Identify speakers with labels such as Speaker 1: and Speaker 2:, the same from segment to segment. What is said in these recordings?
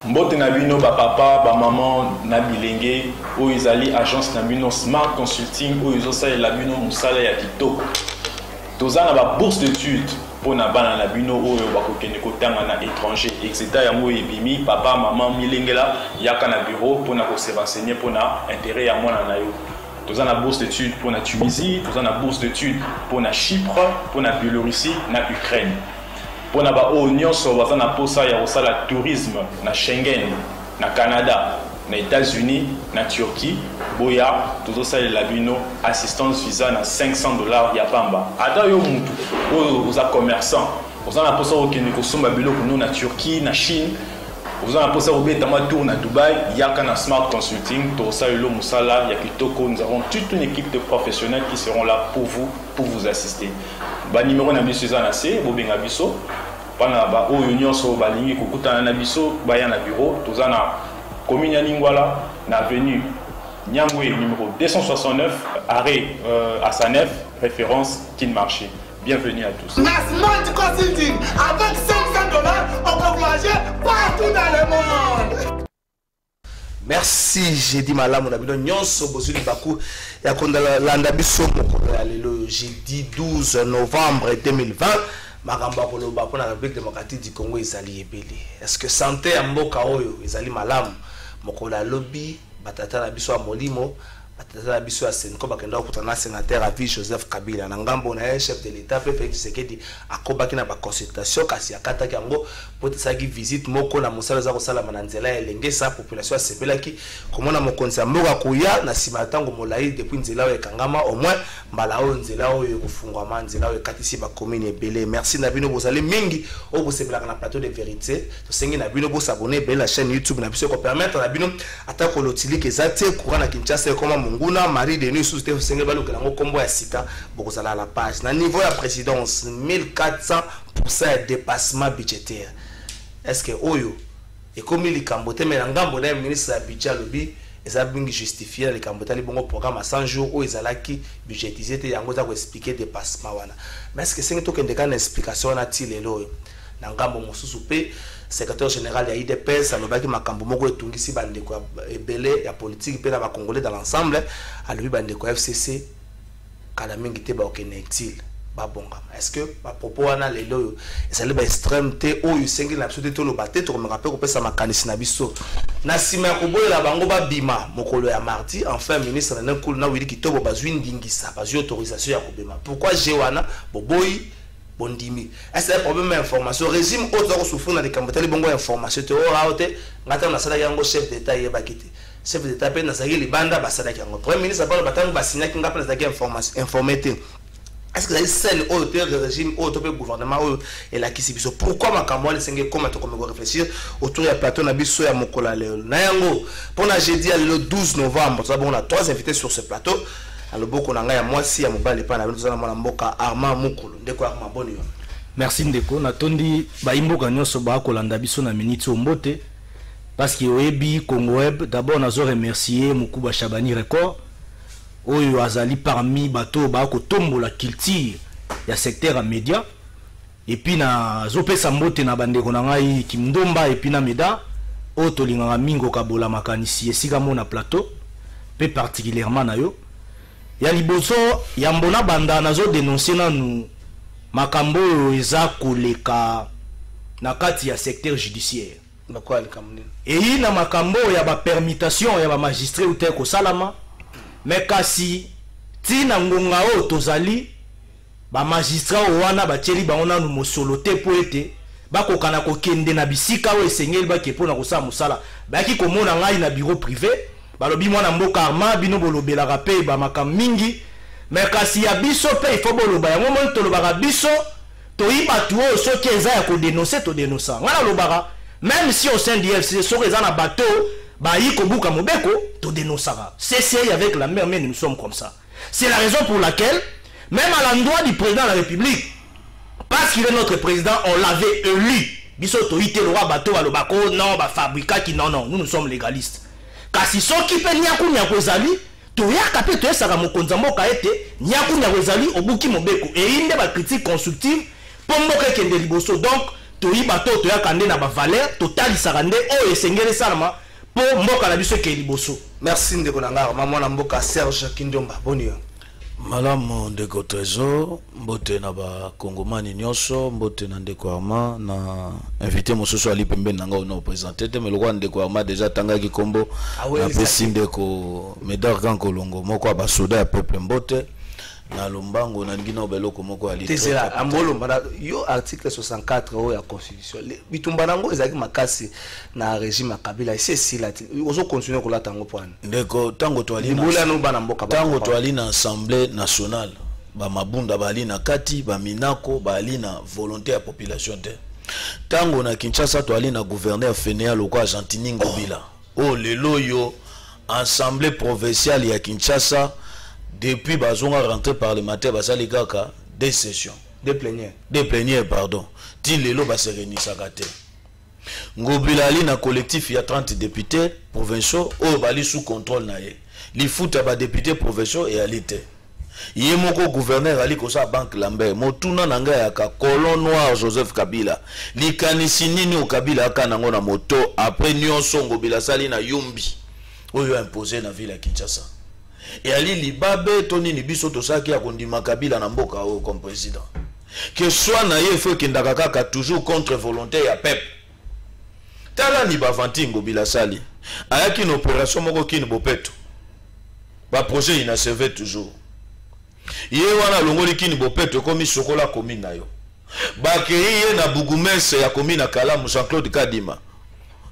Speaker 1: Mbote na bino ba papa ba maman na bilenge o izali agence na bino Smart Consulting o izosa la bino musala ya kitoko. Tozana ba bourse d'études pour na bana na bino oyo bakokende kotanga na étranger etc. yango ebimi papa maman milengela yaka na bureau pour na ko se renseigner pour na intérêt ya mwana na yo. Tozana bourse d'études pour na Tunisie, tozana bourse d'études pour na Chypre, pour na Biélorussie, na Ukraine. Pour na ba nyonso bazana posa ya osala tourisme na Schengen, na Canada, na États-Unis, na Turquie, boya tozosala la bino assistance visa na $500 ya pamba. Ata yo mutu oza commerçant, ozana posa okende kosomba biloko no na Turquie, na Chine, ozana posa obeta ma tour na Dubaï, yaka na Smart Consulting, tozosala lo musala ya kitoko. Nous avons toute une équipe de professionnels qui seront là pour vous assister. Ba numéro na biso za na se bobenga biso pana ba oyo nyonso balingi kokutana na biso baya na bureau tozana commune ya Lingwala na avenue Nyangwe numéro 269 arrêt à Sanef référence Kinmarché. Bienvenue à tous.
Speaker 2: Smart Consulting avec $500 on peut voyager partout dans le monde. Merci, j'ai dit madame, on a besoin nyonso bosuli baku ya kondala landa biso mokolo ya lelo jeudi 12 novembre 2020 makamba koloba pona République démocratique du Congo ezali ebele. Est-ce que santé ya mboka oyo ezali malamu mokolo ya lobi batata na biso ya molimo batata na biso ya Senko bakenda kokutana sénateur à vie Joseph Kabila na ngambo na chef de l'état Félix Tshisekedi akobaki na ba consultation kasi akataki yango potisaki visite moko na musala za kosala mananzela elenge sa population ya sebelaki komona mokonzi mboka kuya na sima tango molai depuis nzela oyo ekangama au moins mbala oyo nzela oyo kufungwa manzela oyo katisi ba commune ebele. Merci na bino bozali mingi o bosebelaka na plateau de vérité to sengi na bino bo s'abonner belle la chaîne YouTube na biso ko permettre na bino atako lotili kezate courant na Kinshasa comme Nguna Marie Denis sous te sengi baluka ngo kombo ya sika bokozala la page na niveau ya présidence 1400% de dépassement budgétaire. Est-ce que oyo et comme il cambote mais ngambo na ministre ya budget lobi eza bingi justifier le cambote li bongo programme à 100 jours o ezalaki budgétisé te yango za ko expliquer dépassement wana. Mais est-ce que c'est to kende kana explication na ti lelo na ngambo mosusu pe secrétaire général ya IDPS alobaki makambo moko etungisi bandeko ebele ya politique pe na ba congolais dans l'ensemble alobi bandeko FCC kala mingi te ba okenexil babonga. Est-ce que ba propos wana lelo ezali ba extrême te oyo sengi na biso te to loba te to me rappelle ko pesa makanisi na biso na sima ko bolela bango ba bima mokolo ya mardi enfin ministre na nkulu na wili kitobo bazwi ndingisa bazwi autorisation ya kobema. Pourquoi jewana boboyi bondimi? Est-ce un problème d'information régime autre souffrir dans les cambotali bongo information te ora ote ngata na sala yango chef d'état yebakite chef d'état pe na sala libanda basala yango premier ministre ba batango basinya kinga pe na sala information informé. Est-ce que c'est celle au régime au gouvernement et la kisibiso pourquoi makambo les cinq comment to comme réfléchir autour ya plateau na biso ya mokola leo na yango pour na jeudi le 12 novembre nous avons trois invités sur ce plateau. Alors beaucoup na ya mwasi ya mobali pa na biso na mwana mboka Armand Mukulu ndeko Armand boni yo.
Speaker 3: Merci ndeko na tondi ba imboka nyonso ba kolanda biso na minute ombote parce que oyebi Congo Web d'abord nazo remercier Mukuba Shabani Record oyo azali parmi bato ba ko tombola culture ya secteur à média et puis na zopesa mbote na bandeko na ngai Kimdomba et puis na Meda o tolinga mingo kabola makanisi esika mona plateau pe particulièrement na yo ya liboso ya mbona banda nazo dénoncer nanu makambo eza koleka na kati ya secteur judiciaire
Speaker 2: bakwa likamuni
Speaker 3: et na makambo ya ba permutation ya ba magistrat ou te ko salama mais kasi tina ngonga o tozali ba magistrat wana ba teli ba ona no mosolo te po ete bakokana ko kende na bisika o esengeli ba kepo na kosala musala ba ki komona ngai na bureau privé balobi mwana mboka Armand bino bolobela rapé ba makam mingi mais kasi ya biso pe il faut boloba yango mon tolobaka biso toyiba tuo soki eza ya ko dénoncer to dénoncer ngala lobaka même si au sein du FC so eza na bateau ba yi ko buka mobeko to dénoncera c'est avec la mer mais nous sommes comme ça. C'est la raison pour laquelle même à l'endroit du président de la République parce qu'il est notre président on l'avait élu biso to ite le roi bateau ba lobako non ba fabrica qui non nous sommes légalistes. Kasi soki pe nyaku ezali to yaka pe to esaka mokonza mboka ete nyaku ezali obuki mobeko et inde ba critique constructive pour mboka kende liboso donc toyiba to toyaka nde na bavaleur totalisaka nde oyo esengeli esalama mpo mboka na biso ekei liboso.
Speaker 2: Merci ndeko na nga mwana mboka Serge Kindomba boni.
Speaker 4: Malamu ndeko Trésor mbote na ba Kongomani nyonso mbote na ndeko Arma na invité mosusu ali pembeni nanga ono représenter te mais lokwa ndeko Arma déjà tangaki kombo na pesi ndeko Médard Kankolongo moko ba soda ya peuple mbote na lombango na ngina obeloko moko ali
Speaker 2: Tezela ambolo mbana yo article 64 o ya constitution bitumba nango ezaki makasi na régime Kabila c'est là ozo continuer ko latango pwana
Speaker 4: ndeko tango to ali
Speaker 2: na no bana mboka
Speaker 4: tango to ali na assemblée nationale ba mabunda bali na kati ba minako bali na volonté ya population te tango na Kinshasa to ali na gouverneur Fenea loko Argentine Ngobila oh lelo yo assemblée provinciale ya Kinshasa depuis bazonga rentré parlementaire basali kaka des sessions
Speaker 2: des plénières
Speaker 4: pardon ti lelo baserenisa kate Ngobila ali na collectif ya 30 députés provinciaux o bali sous contrôle na ye li futa ba députés provinciaux et alite ye moko gouverneur ali ko sa banque Lambert motuna nanga ya ka colon noir Joseph Kabila li kanisi nini o Kabila akana ngo na moto après nyonso Ngobila sali na yumbi oyo imposé na ville ya Kinshasa. Et ali libabe toni ni biso to saki ya kondima Kabila na mboka o comme président. Que soit na ye faut kindaka kaka toujours contre volonté ya peuple. Tala ni bavanti Ngobila sali. Ayaki une opération moko kini bopeto. Ba projet inachevé toujours. Ye wana longoli kini bopeto komi sokola commune na yo. Ba keye na Bugumese ya commune Kalamu Jean-Claude Kadima.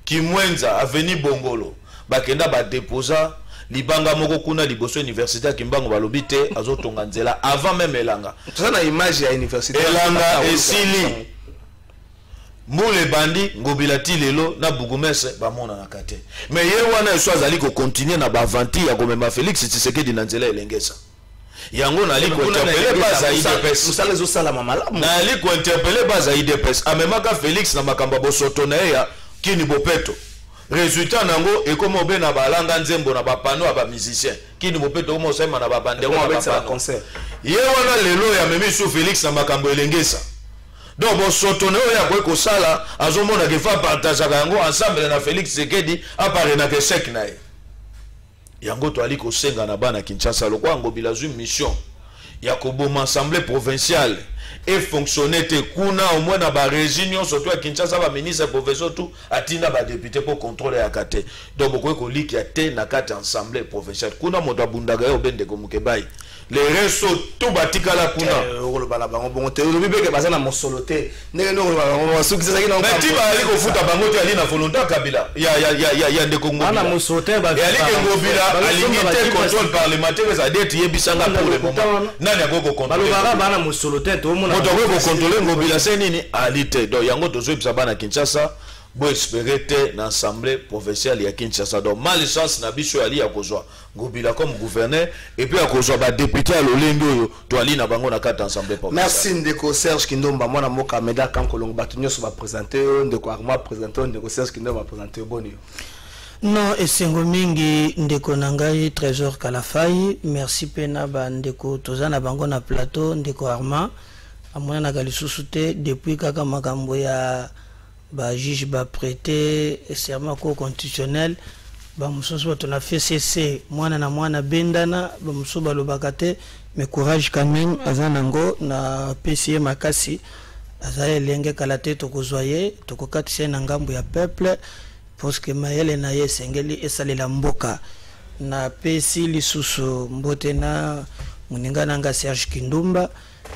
Speaker 4: Kimwenza avenue Bongolo. Ba kenda ba déposa libanga moko kuna liboso université Kimbango balobi te azotonga nzela avant même elanga
Speaker 2: ça na image ya université
Speaker 4: elanga esili mule bandi Ngobila ti lelo na Bugumese bamona na kate mais ye wana eso azali ko continuer na bavanti ya komema Félix Tshisekedi na nzela elengesa yango na li ko interpeller baza IDPS
Speaker 2: musala zo sala mamalamu
Speaker 4: na li ko interpeller baza IDPS amemaka Félix na makamba bosoto na ya kini bopeto. Résultat nango et comme obe na balanga nzembo na bapano aba musicien kini mopeto omo sema na babandeko na bapano
Speaker 2: concert
Speaker 4: ye wana lelo ya memi sou Félix na makambo elengesa donc bon sotone oya ko sala azomona ke fa partager yango ensemble na Félix Tshisekedi apare na ke sek na ye yango to ali ko senga na bana Kinshasa lokwa Ngobila zu mission ya ko boma assemblée provinciale et fonctionner te kuna au moins na ba région surtout à Kinshasa ba ministre professeur tout atina ba député pour contrôler ya kate donc boko ko liki ya te na kate assemblée provinciale kuna moto abundaga yo bende ko mukebai les réseaux tout batikala kuna
Speaker 2: le bala bango bongo te le bibeke bazana mosoloté ndenge ndo ba suki saki na
Speaker 4: mais ti ba ali ko futa bango te ali na volonté Kabila ya ndeko Ngobila
Speaker 3: ana mosoloté ba
Speaker 4: ali ke Ngobila alimité contrôle parlementaire ça dette yebisanga pour le moment nani akoko contrôler
Speaker 3: balobaka bana mosoloté to mona
Speaker 4: moto ko contrôler Ngobila c'est nini alite donc yango tozo ebisa bana Kinshasa bo espérer te na assemblée provinciale ya Kinshasa donc malchance na biso ali ya kozwa Ngobila comme gouverneur et puis à kozwa ba député à lolendo yo to ali na bango na kata assemblée provinciale.
Speaker 2: Merci ndeko Serge Kindomba mwana mboka Médard Kankolongo batunyo so ba présenter ndeko Arma présenter ndeko Serge Kindomba présenter boni.
Speaker 5: Non esengo mingi ndeko nangai Trésor Kalafai merci pena ba ndeko tozana bango na plateau ndeko Arma amona na galisusu te depuis kaka makambo ya ba juge ba prêter serment constitutionnel ba musoso to na fait cesser mwana na mwana bendana ba muso ba lobakate mais courage quand même azanango na PCM makasi azaye lenge kalate to kozwaye to kokatise na ngambo ya peuple parce que mayele na ye sengeli esalela mboka na PC lisusu mbote na muningana nga Serge Kindomba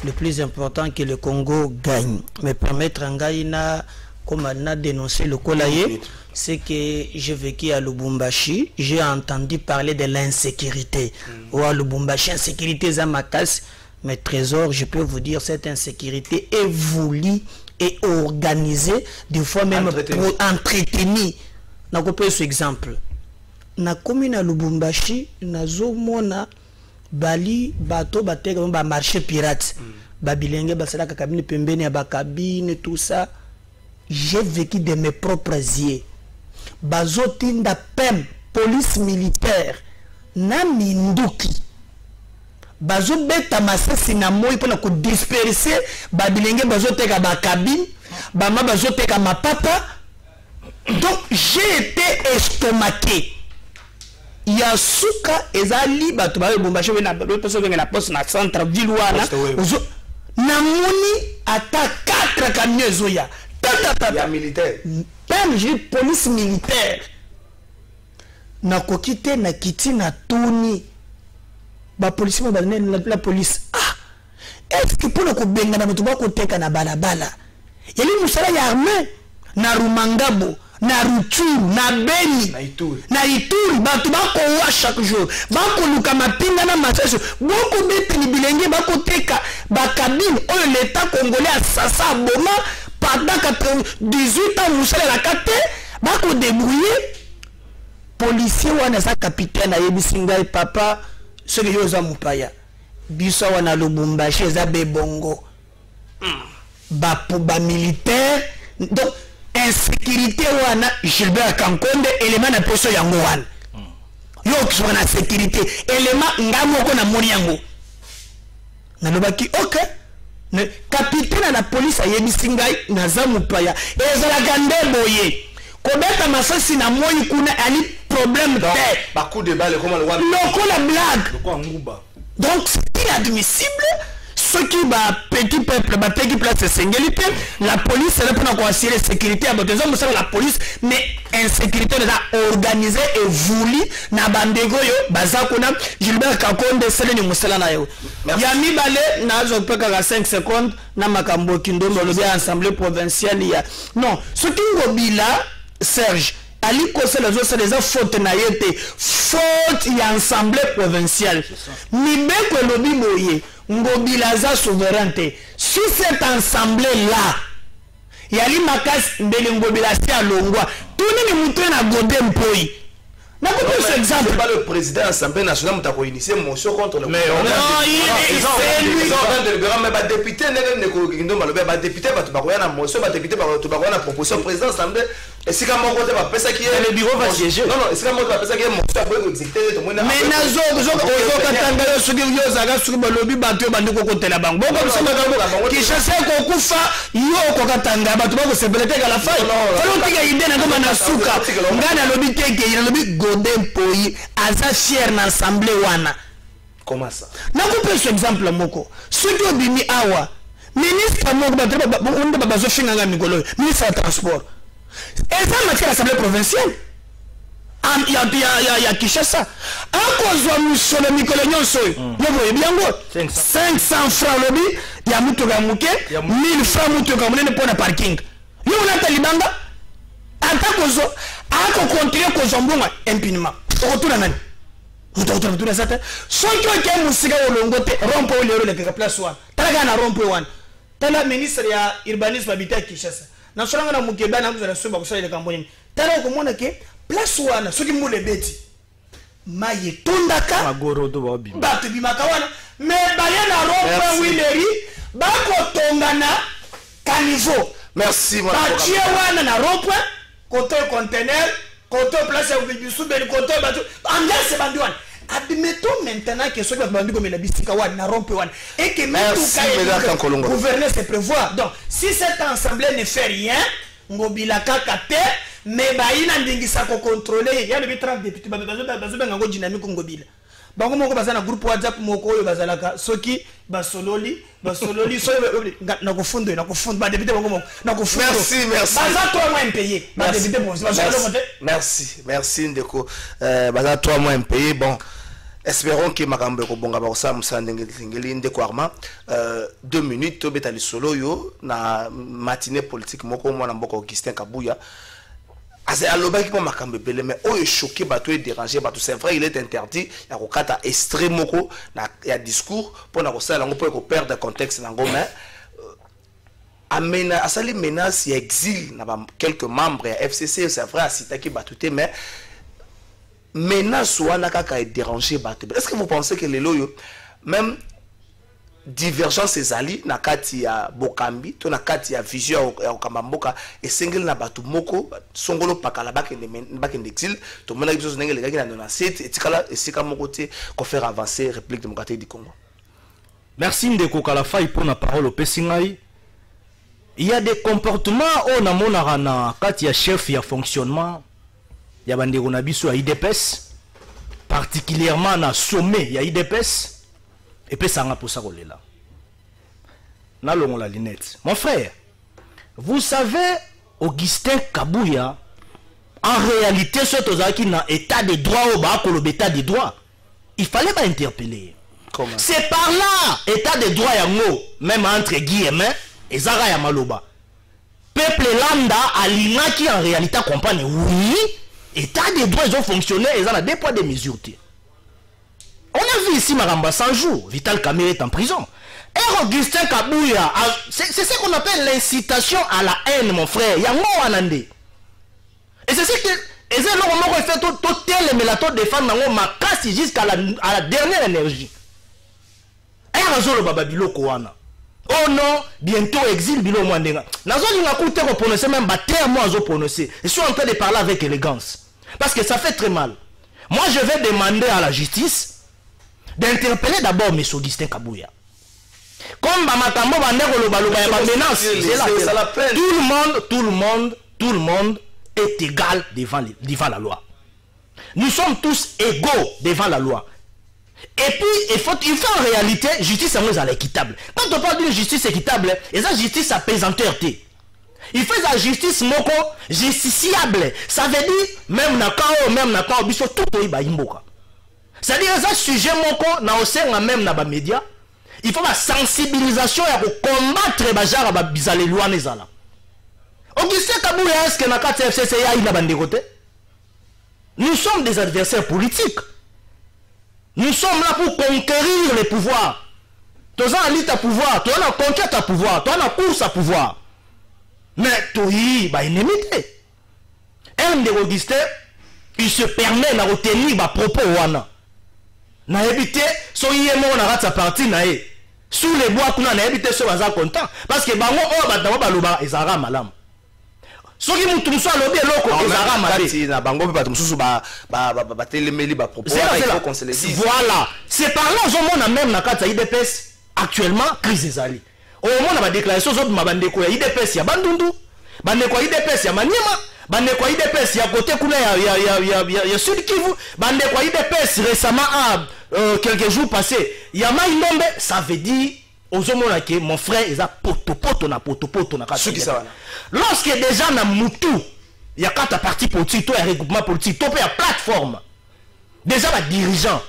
Speaker 5: le plus important que le Congo gagne mais permettre ngaina comme on a dénoncé le Kolaye, c'est que j'ai vécu à Lubumbashi, j'ai entendu parler de l'insécurité. Ou à Lubumbashi, insécurité Zamakas, mais Trésor, je peux vous dire, cette insécurité est voulue et organisée, des fois même entretenue. Na ko ce exemple. Na commune à Lubumbashi, na zomona bali bato bateka ba marché pirate. Babilenge basala ka cabine pembeni ya ba cabine tout ça. J'ai vécu de mes propres yeux. Bazotinda pem police militaire na minduki. Bazo beta masasi na moi pour ko disperser babilenge bazoteka ba cabine bama bazoteka mapapa. Donc j'ai été estomaqué. Yasuka ezali bato ba bombache na personne na poste na centre ville wana. Namoni ata 4 camions zoya.
Speaker 2: Ya militaire.
Speaker 5: Même j'ai police militaire. Na kokite na kiti na tuni. Ba police ba la police. Ah. Est-ce que pour ko benga na mutu ba ko teka na balabala. Yeli musala ya armée na Rumangabo. Na Rutshuru, na Beni, na Ituri, bato bako wa chaque jour, bako luka mapinga na masaso, bako bete ni bilenge, bako teka, bakabine, oyo l'état congolais a sasa boma, pendant 18 ans, moussale la kate, bako débrouiller, policier wana sa capitaine, ayebisinga papa, ce que yoza mupaya, biso wana Lubumbashi, za bebongo, ba militaire, donc, insécurité wana Gilbert Kankonde élément na poso yango wana yo kiswa na sécurité élément ngamoko na moni yango na lobaki OK ne capitaine na police ayebisi ngai na zamu paya ezala gande boye ko beta masasi na moyi kuna ali problème te
Speaker 2: ba coup de balle comme le roi
Speaker 5: loko la blague donc c'est inadmissible. Ceux qui va petit peuple, va petit place singulité, la police elle peut pas assurer la sécurité à besoin de la police, mais insécurité est organisée et voulue na bandego yo bazakuna Gilbert Kakonde sele ni musala na yo. Yami balé na zo peka 5 secondes na makambo kindombo le bien assemblée provinciale ya. Non, ce qui ngobila Serge Ali Kosel c'est des fautes na yete faute ya assemblée provinciale. Mibeko lobi moye Ngobilaza souveraineté. Si cette assemblée-là, il y a l'imacas de l'Ngobilasi à Longwa, tout le monde est à Godem Poi. C'est exemple.
Speaker 2: Pas le président de l'Assemblée nationale qui a initié une motion contre le
Speaker 5: mais non, il est lui.
Speaker 2: Mais les députés, les députés, députés, proposition président de l'Assemblée. Et si quand on va penser qu'il y a
Speaker 3: le bureau va siéger.
Speaker 2: Non, et si quand on va penser qu'il y a mon choix pour exécuter tout le monde.
Speaker 5: Mais nazo katanga yo sugi yo zaga sugi balobi bato bandi ko kotela bango. Boko bisema kango ki chasse ko kufa yo ko katanga bato bako sebelete ka la faille. Falo tiga ide na ngoma na suka. Ngana lobi teke ina lobi Godem Poi aza fier na assemblée wana.
Speaker 2: Comment ça?
Speaker 5: Na ko pe ce exemple moko. Sugi obimi awa. Ministre moko bato bazo finga nga mikolo. Ministre de transport. Et ça m'a fait l'Assemblée provinciale. Il y a Kinshasa. À cause de M. Nicolas Nyonso, vous voyez bien, 500 francs lobby, il y a Moutoga Mouké, 1000 francs Moutoga Mouké pour le parking. Il y a un talibanga. En tant que zo, à continuer que Zambonga impunément. Au retour à Nani. Vous avez tout ça. Ceux qui ont musique au longote, rompo le place one. Talagana rompo one. Tala ministre ya urbanisme habité à Kinshasa. Na solanga na mukeba na muzala soba kusala kamboni tala ko mona ke place wana soki mule beti maye tondaka
Speaker 3: magoro do babi
Speaker 5: batu bimaka wana me baye na rompe wileri bako tongana caniveau
Speaker 2: merci mon
Speaker 5: batie wana na rompe côté conteneur côté place ya bisu bel côté batu ambiance bandi wana. Admettons maintenant que ceux qui ont dit que la bisika wan na rompe wan et que même tout gouverner c'est prévoir. Donc si cette assemblée ne fait rien, ngobila kakate mais ba ina ndingisa ko contrôler, il y a le 30 députés ba ngo dynamique ngobila. Bango moko bazana groupe WhatsApp moko oyo bazalaka soki basololi so na kofundo ba député bango moko na kofundo.
Speaker 2: Merci.
Speaker 5: Baza 3 mois impayé. Ba député bon,
Speaker 2: merci ndeko. Baza 3 mois impayé. Bon. Espérons que makambo ko bonga ba sa musandengeli ndeko Armand 2 minutes to betali solo yo na matinée politique moko mwana mboko Augustin Kabuya ase alobaki po makambo belé mais oyo choqué bato et dérangé bato c'est vrai il est interdit ya ko kata extrait moko na ya discours pour na ko sala ngo pour ko perdre contexte nango mais amena asali menace ya exil na quelques membres ya FCC c'est vrai asitaki batuté mais menace wana kaka est dérangé bato. Est-ce que vous pensez que les loyo même divergence ezali na kati ya Bokambi to na kati ya vision ya Okamamboka et single na bato moko songolo pakala bakende exil to mona biso ndenge lekaki na 97 etikala esika moko te ko faire avancer République démocratique du Congo.
Speaker 3: Merci Ndeko Kalafai pour la parole au Pessingai. il y a des comportements on a mon arana quand il y a chef il y a fonctionnement il y a bande on a biso à IDPS particulièrement na sommet il y a IDPS et puis ça n'a pas ça là na longo la lunette mon frère vous savez Augustin Kabouya en réalité ce qui na état de droit au bas que l'état de droit il fallait pas interpeller. C'est par là état de droit yango même entre guillemets et Zara ya maloba peuple lambda alina qui en réalité comprendre oui état de droit ils ont fonctionné ils ont des poids des mesures. On a vu ici Maramba 100 jours Vital Kamerhe est en prison et Augustin Kabouya c'est ce qu'on appelle l'incitation à la haine mon frère yango wanande et c'est ce que et c'est là où on fait tout tel mélato défendre ma casse jusqu'à la dernière énergie. Et razolo baba biloko wana. Oh non, bientôt exil bilo mwandenga. Nazo linga koute ko prononcer même bater moi zo prononcer. Je suis en train de parler avec élégance parce que ça fait très mal. Moi je vais demander à la justice d'interpeller d'abord M. Augustin Kabouya. Comme bamatambo bandeko lo baloba ya menace, c'est la peine. Tout le monde est égal devant la loi. Nous sommes tous égaux devant la loi. Et puis, il faut en réalité, justice est équitable. Quand on parle d'une justice équitable, et ça, justice à pesanteur. Il fait la justice moko justiciable. Ça veut dire, même na kao, biso tout pays ba imboka. C'est-à-dire, ça, sujet moko, na osenga même na ba média, il faut la sensibilisation et combattre bajara ba bizale loi nezala. Augustin Kabouya, est-ce que na kati FCC ya ina bande côté? Nous sommes des adversaires politiques. Nous sommes là pour conquérir les pouvoirs. Tu as un lit à pouvoir, tu as une conquête à pouvoir, tu as une course à pouvoir. Mais tu as une inimité. Un de Augustin, il se permet de retenir les propos. Il a évité, si il est mort, il a sa partie. Sous les bois, il a évité ce bazar content. Parce que bango il y a malam. Soki mutu muso alobi eloko ezara mabe
Speaker 2: na bango pe bato mususu ba telemeli ba propos qu'on se les dise.
Speaker 3: Voilà, c'est par là on a même na kata IDPS actuellement crise ezali. Au moment na ba déclaration zo mabandeko ya IDPS ya Bandundu, bandeko ya IDPS ya Maniema, bandeko ya IDPS ya côté kuna ya Sud Kivu, bandeko ya IDPS récemment quelques jours passés, ya Maïnombe, ça veut dire que mon frère est à poto na lorsque déjà na mutu il y a quatre partis politiques il y a regroupement politique il y a plateforme déjà les dirigeants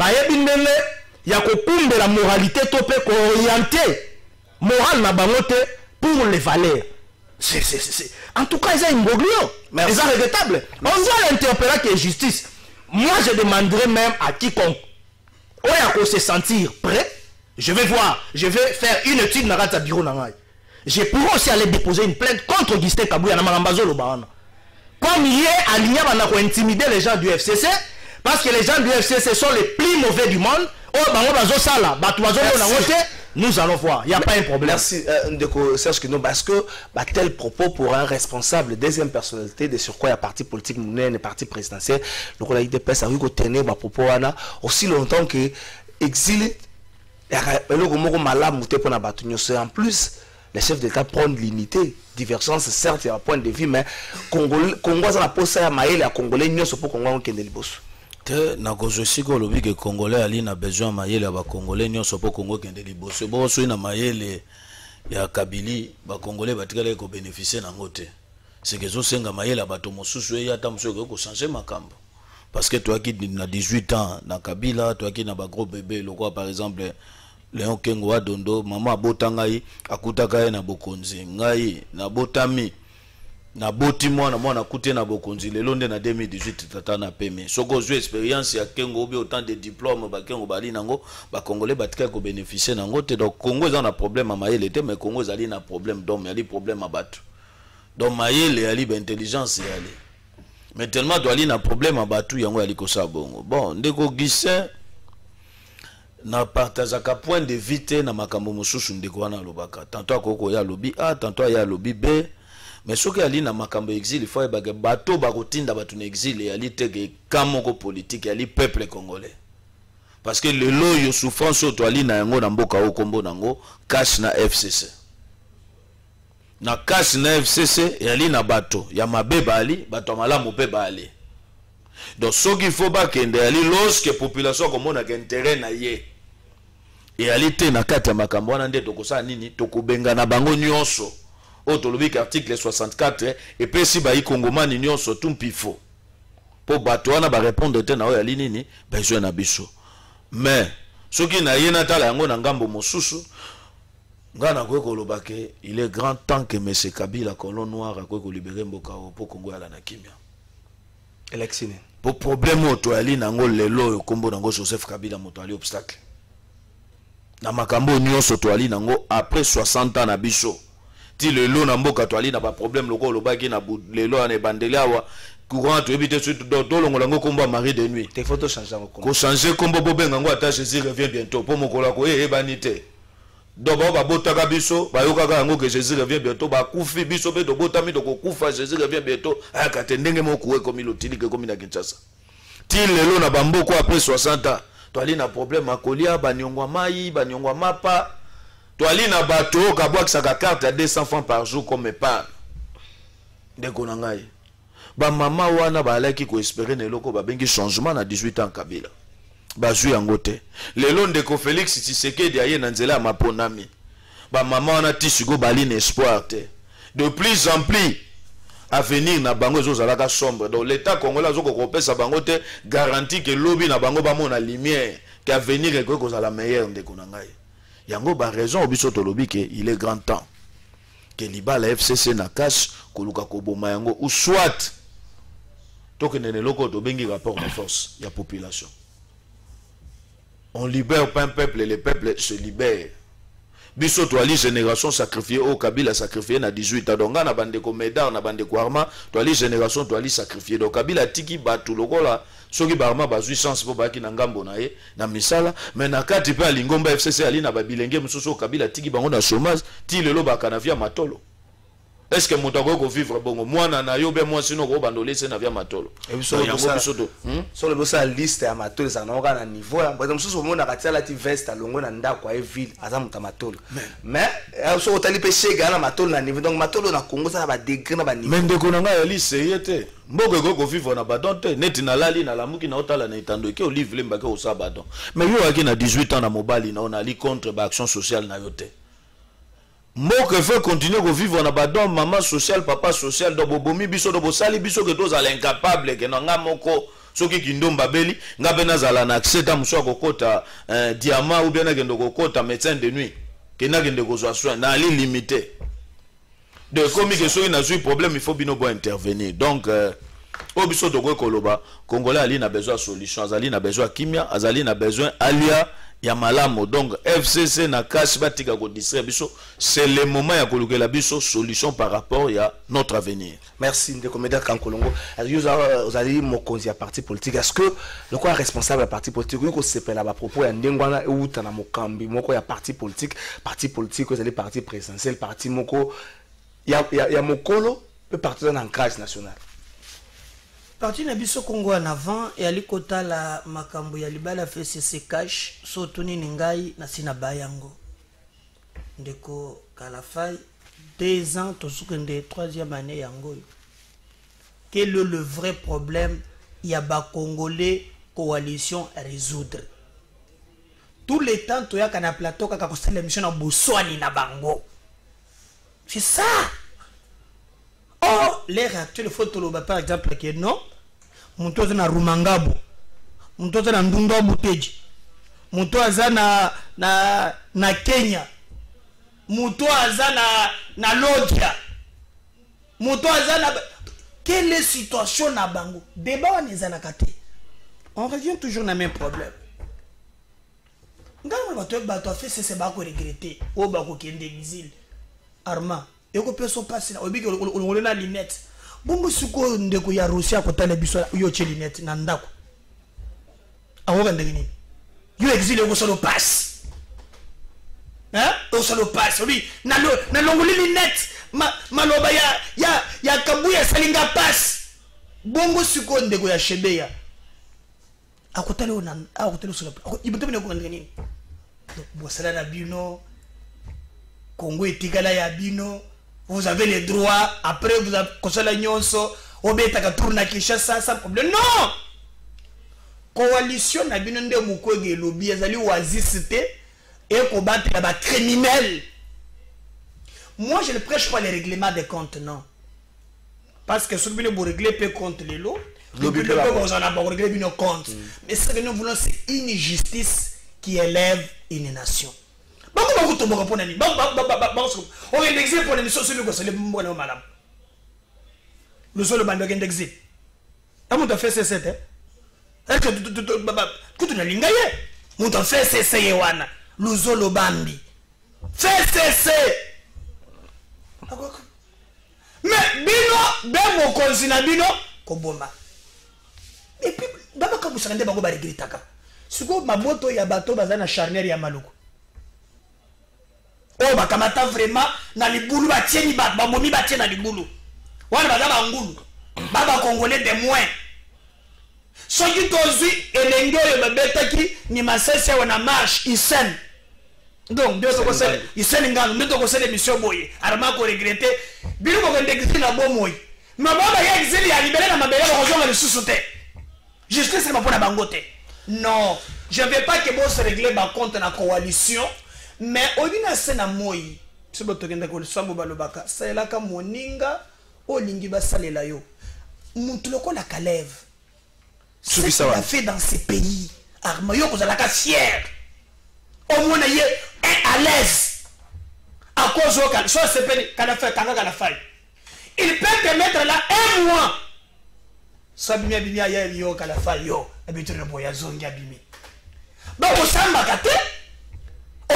Speaker 3: il y a de la moralité orienté moral na bangote pour les valeurs en tout cas ils ont une broglio mais ils sont regrettables on doit l'interpeller que justice moi je demanderai même à quiconque on se sentir prêt. Je vais voir, je vais faire une étude dans le bureau. Je pourrais aussi aller déposer une plainte contre Augustin Kabouya na Marambazolo Bahana. Comme il est aligné pour intimider les gens du FCC, parce que les gens du FCC sont les plus mauvais du monde. Nous allons voir, il n'y a pas un problème.
Speaker 2: Merci Ndeko Serge Kino, parce que tel propos pour un responsable, deuxième personnalité, de sur quoi il y a parti politique, un parti présidentiel, donc on a eu des personnes qui ont tenu propos aussi longtemps que exilé. En plus, les chefs d'État prennent l'unité. Divergence, certes, il y a un point de vue, mais Congo a posé à Maël et à Congolais, nous sommes pour Congo qui est le boss.
Speaker 4: Je sais que les Congolais ont besoin de Maël et à Congolais, nous sommes pour Congo qui est le boss. Bon, si on a Maël et à Kabili, les Congolais vont bénéficier d'un côté. C'est que si on a Maël et à Batomosu, il y a changer ma camp. Parce que toi qui as 18 ans dans Kabila, toi qui as un gros bébé, le roi par exemple, Léon Kengo Dondo, maman botangai, akutaka na bokonzi, ngai na botami, na botimwa na mwana kute na bokonzi, le londe na 2018 tata na peme. Soko zo expérience ya Kengo bi autant de diplômes ba Kengo bali nango, ba congolais batika ko bénéficier nango te donc Congo za na problème à Maël te mais Congo zali na problème d'homme, yali problème à batu. Donc Maël yali ba intelligence yali. Mais tellement doit aller un problème à Batou yango yali kosa bongo. Bon, ndeko Gissin na partagaka point de vue na makambo mosusu ndeko wana lobaka. Tantôt akoko ya lobi A, tantôt ya lobi B. Mais soki ali na makambo exil, il faut ba bato ba kotinda batu na exil et ali tege kamoko politique ali peuple congolais. Parce que le loyo souffrance to ali na yango na mboka o kombo nango cash na FCC. na kasi na FCC yali na bato ya mabe bali bato malamu pe bali donc ce qu'il faut pas kende yali lorsque population komona ke intérêt na ye yali te na kati ya makambo wana nde tokosala nini tokobenga na bango nyonso o tolobi ka article 64 et puis si ba ikongomani nyonso tumpifo po bato wana ba répondre te na o yali nini besoin na biso mais soki na ye na tala yango na ngambo mosusu ngana kweko lobake il est grand temps que M. Kabila colon noir kweko libérer mboka po Congo ala na kimia
Speaker 2: élection
Speaker 4: pour problème auto ali nango lelo kombo nango Joseph Kabila moto ali obstacle na makambo nyonso to ali nango après 60 ans na biso ti lelo na mboka to ali na ba problème loko lobaki na lelo ane bandela wa courant to ebite suite do longo lango kombo mari de nuit
Speaker 2: te photo changer kombo
Speaker 4: ko changer kombo bobenga ngo ata Jésus revient bientôt po mokola ko banité donc ba botaka biso ba yokaka yango que Jésus revient bientôt ba kufi biso be do botami do kufa Jésus revient bientôt aka tendenge moko we komi lotili ke komi na Kinshasa ti lelo na bamboko après 60 ans to ali na problème akolia banyongwa mai banyongwa mapa to ali na bato ka bwakisaka carte à 200 francs par jour comme épargne de konangai ba mama wana ba alaki ko espérer ne loko ba bengi changement na 18 ans Kabila bazui yango te lelo ndeko Félix Tshisekedi aye na nzela ya maponami ba mama wana tisigo bali na espoir te de plus en plus avenir na bango ezozalaka sombre donc l'état congolais azoko kopesa bango te garantie que lobby na bango bamona lumière que avenir ekoki kozala meilleur ndeko na ngai yango ba raison obiso tolobi ke il est grand temps que libala FCC na cash koluka koboma yango ou soit tokende loko to bengi rapport de force ya population. On libère pas un peuple et le peuple se libère. Biso to ali génération sacrifiée au Kabila sacrifié na 18 ans donc na bande ko Médard na bande ko Arma to ali génération to ali sacrifié donc Kabila tiki batu lokola soki Barma bazui chance po baki na ngambo na ye na misala mais na kati pe alingomba FCC ali na babilenge mususu Kabila tiki bango na chômage ti lelo bakana via matolo. Est-ce que mon tago go vivre bongo moi na yo be moi sino ko bandole se na via matolo
Speaker 2: sur le bossa liste ya matolo ça na na niveau ya parce que mususu mona katala ti veste longo na ndako ya ville azamu ta matolo mais so otali pe chega na matolo na niveau donc matolo na Congo ça ba degré na ba niveau
Speaker 4: mais ndeko na nga ya liste yete mbogo go vivre na badon te neti na lali na lamuki na otala na itando ke olive lemba ke osa badon mais yo aki na 18 ans na mobali na on ali contre ba action sociale na yote. Moi que fait continuer à vivre na badon maman social papa social do bobomi biso do bosali biso que tous à incapable que nga moko soki kindomba beli nga bena zala na accès ta muso kokota diamant ou bien na kendo kokota médecin de nuit que na kendo kozwa soin na ali limité de comme que so ina eu problème il faut bino bo intervenir donc obiso to koloba congolais ali na besoin solution azali na besoin kimia azali na besoin alia ya malamo donc FCC na cash batika ko distraire biso c'est le moment ya kolukela biso solution par rapport à notre avenir.
Speaker 2: Merci ndeko Médard Kankolongo. Vous allez mokonzi ya parti politique est-ce que le quoi responsable ya parti politique ko sepela ba propos ya ndengwana euta na mokambi moko ya parti politique vous allez parti présidentiel parti moko ya mokolo pe parti dans ancrage national.
Speaker 5: Parti na biso Congo en avant et ali kota la makambo ya libala FCC cash so tuni ngai na sina bayango ndeko Kalafai 2 ans to sukende 3e année yango. Quel est le vrai problème il y a ba congolais coalition à résoudre tout le temps to ya kana plateau kaka kosala mission na boswani na bango c'est ça. Oh, l'ère actuelle, il faut te le par exemple que non, Moutoza na Rumangabo, Moutoza na Ndunga Buteji, Moutoza na Kenya, Moutoza na Lodja, Moutoza na. Quelle est la situation na Bango? Débat on est à côté. On revient toujours dans le même problème. Quand on a fait c'est pas qu'on regretter, ou bah qu'on kende exil, Arma. Et qu'on peut se passer là, on a les lunettes. Bon, si on ndeko ya Russia ko tala biso yo che lunettes na ndako. Awo bande ni. Yo exile ko solo passe. Hein? O solo passe. Oui, na longoli lunettes. Maloba ya kabuya salinga passe. Bongo si ko ndeko ya Shebeya. Akotale ona akotale solo. Ibotebe ko ndenge ni. Donc bosala na bino Congo etikala ya bino vous avez les droits, après vous avez conseillé nyonso, obetaka tourna Kinshasa sans problème. Non! Coalition na bino nde mukwege lobby ezali oasisité et combattre les criminels. Moi je ne prêche pas les règlements des comptes, non. Parce que ce que vous réglez peut compte les lots, vous régler nos comptes. Mais ce que nous voulons, c'est une justice qui élève une nation. On va l'exil pour les sociaux, madame. Nous sommes le bandit d'exil. On a fait cesser. Est-ce que tu n'as pas on a fait cesser. Nous sommes le bandit. Fait cesser. Mais bino bemo konzina bino koboma. Et puis d'abord quand vous serez bango ba regretaka. Siko maboto ya bato bazana charnière ya maluku. Oh bakamata vraiment na libulu ba tieni ba momi ba tieni na libulu. Wana bazaba ngulu. Baba congolais de moins. Soki tozui elenge yo babetaki ni masese wana marche isen. Donc Dieu se conseille, il s'est engagé, nous devons conseiller l'émission boye. Arma ko regretter, bilu ko ndexi na bomoy. Mais baba ya exili ya libérer na mabele ko zonga le sous-souté. Justice c'est pas pour la bangote. Non, je ne veux pas que vous se régler par contre la coalition, mais au dina sena moyi. C'est pas tokenda ko sambo balobaka. Ça là ka moninga o lingi ba salela yo. Mutu loko la Kalev. Ce qu'il a fait dans ces pays. Arma yo ko za la ka fier. Au moins il est à l'aise à cause de soit c'est il peut te mettre là un mois soit bien bien hier yo kala faille yo habitude de boya zongi abimi donc au samba kate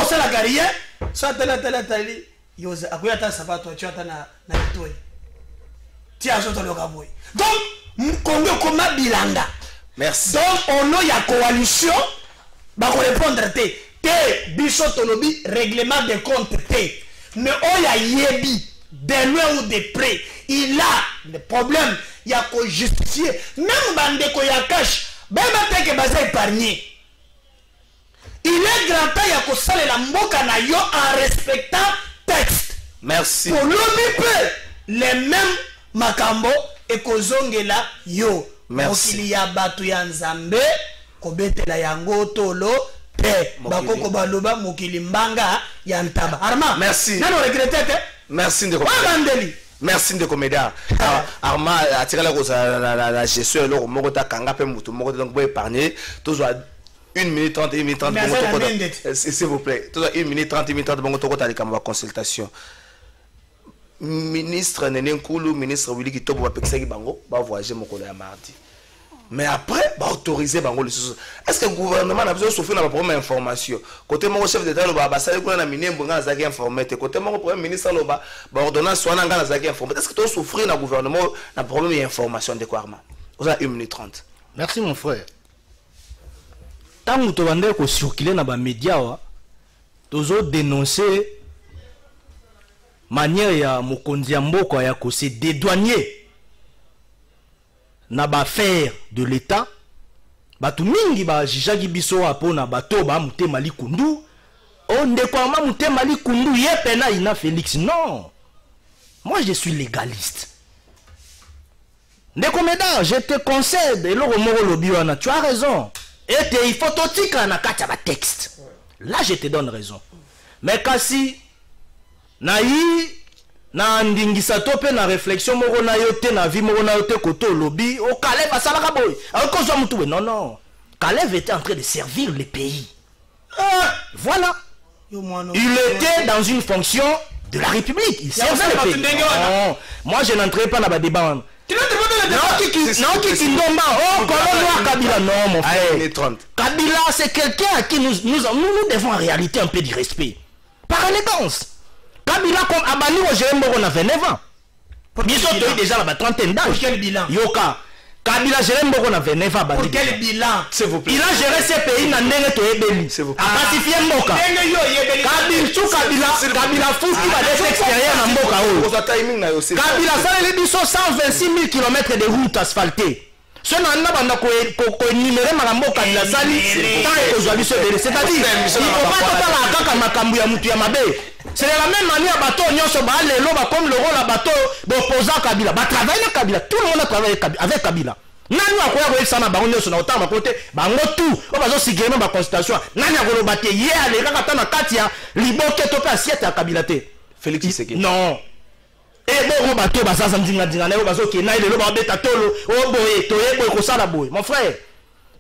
Speaker 5: au sala garia soit tele yo akuya ta sabato tu ata na toi ti azo to loka boy donc Congo comme bilanga
Speaker 2: merci
Speaker 5: donc on a une coalition ba ko répondre te biso tolobi règlement de compte T. Mais on y a yebi de loin ou de près. Il a des problèmes. Il y a qu'à justifier. Même bande ko ya cash. Ben que baza épargné. Il est grand temps ya ko sale la mboka na yo en respectant texte.
Speaker 2: Merci.
Speaker 5: Pour l'obi les mêmes makambo et ko zongela yo.
Speaker 2: Merci.
Speaker 5: Il y a batu ya nzambe ko betela yango tolo. Bakoko baloba mokili mbanga ya ntaba. Arma.
Speaker 2: Merci.
Speaker 5: Nano regrettete.
Speaker 2: Merci de comédie. Merci de comédie. Arma atira la gestion lo moko ta kanga pe mutu moko donc boy épargner toujours 1 minute 30 1 minute 30 s'il vous plaît. Toujours 1 minute 30 1 minute 30 bongo toko ta likamba consultation. Ministre Nenenkulu, ministre Willy Kitobo ba pekisaki bango ba voyager mokolo ya mardi. Mais après, bah autoriser bango le sous. Est-ce que le gouvernement a besoin de souffrir dans la première information? Côté mon chef d'État, le baba, ça veut dire qu'on a miné un bon gars à informé. Côté mon premier ministre, le baba, ordonnance soit un gars à informé. Est-ce que tu souffrir dans le gouvernement dans la première information de quoi? Vous avez 1 minute 30.
Speaker 3: Merci mon frère. Tant que tu vas ko circuler dans les médias, tu vas dénoncer manière ya mokonzi mboko ya ko se dédouanier. Na ba faire de l'état batu mingi ba jijagi biso apona bato ba mutema likundu on ndeko ma mutema likundu yepena ina Félix. Non, moi je suis légaliste. Ndeko Meda, je te concède et le remoro lobi wana, tu as raison. Et il faut totika na kati ba texte. Là je te donne raison. Mais kasi na yi na ndingisa tope na réflexion moko na yote na vie moko na yote koto lobby o Kalev asalaka boy akozwa mutu. Non, Kalev était en train de servir le pays. Voilà, il était dans une fonction de la République, il servait le pays. Non, moi je n'entrerai pas dans le débat. Non, Kabila, non mon frère. Kabila c'est quelqu'un à qui nous devons en réalité un peu de respect par élégance. Kabila comme Abani au Jérémy on a 29 ans. Biso toi déjà la trentaine d'âge.
Speaker 5: Pour quel bilan?
Speaker 3: Yoka. Kabila Jérémy on a 29 ans.
Speaker 5: Pour quel bilan?
Speaker 2: S'il vous plaît.
Speaker 3: Il a géré ces pays dans ndenge to ebeli. A pacifier mboka. Kabila fuki ba des extérieurs na mboka o. Kabila ça les biso 126 000 km de route asphaltée. Ce n'a pas énuméré ma mboka la sali tant que je biso. C'est-à-dire il faut pas toka la kaka makambu ya mutu ya mabe. C'est de la même manière, bateau, comme le rôle à bateau, opposant Kabila. Travaille avec Kabila. Tout le monde a travaillé avec Kabila. Nani a quoi avec ça, bango nyonso na otama côté, bango tout. On va signer ma constitution. Nani a golo baté hier les gars katana katia, liboke to pa assiette à Kabila te.
Speaker 2: Félix Tshisekedi.
Speaker 3: Non. Et bon bateau ba ça ndinga ndinga na bazo ke na ile lo ba beta tolo. Oh boy, to yebo ko sala boy. Mon frère,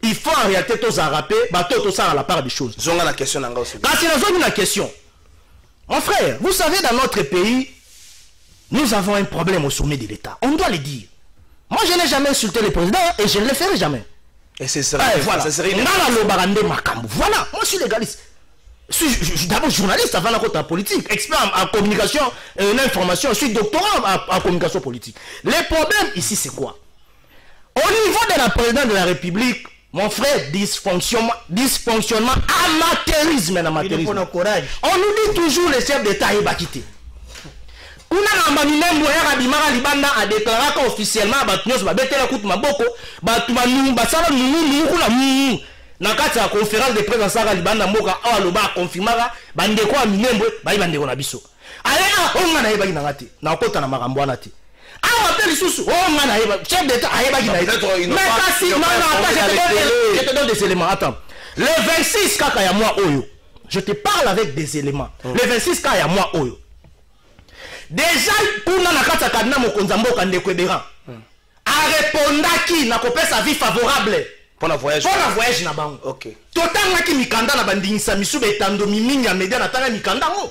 Speaker 3: il faut en réalité tous en rappeler, bateau tout ça à la part des choses.
Speaker 2: Zonga la question nanga aussi.
Speaker 3: Quand c'est la question. Mon frère, vous savez, dans notre pays, nous avons un problème au sommet de l'État. On doit le dire. Moi, je n'ai jamais insulté le président et je ne le ferai jamais.
Speaker 2: Et c'est ça.
Speaker 3: Voilà. Voilà. Moi, je suis légaliste. Je suis d'abord journaliste avant la côte politique, expert en communication et en information. Je suis doctorant en communication politique. Le problème ici, c'est quoi? Au niveau de la présidente de la République, mon frère, dysfonctionnement, amateurisme. On nous dit toujours le chef d'État est quitté. On a déclaré officiellement la conférence de presse à Libanda Moka a confirmé bandeko a minembo ba bandeko na biso. Allez on na yeba ngati na kota na makambo anati. Ah appelle sous on na yeba chef d'État a yeba ngati. Mais kasi non je te donne des éléments. Attends. Le 26 kaka ya moi oyo. Je te parle avec des éléments. Le 26 kaka ya moi oyo. Déjà pour na kata kadina mokonza mboka ndeko ebera. A répondaki na kopesa vie favorable.
Speaker 2: Pour la voyage
Speaker 3: na bango.
Speaker 2: OK.
Speaker 3: Totanga ki mikanda na bandingisa misuba etando miminga media na tanga mikanda ngo.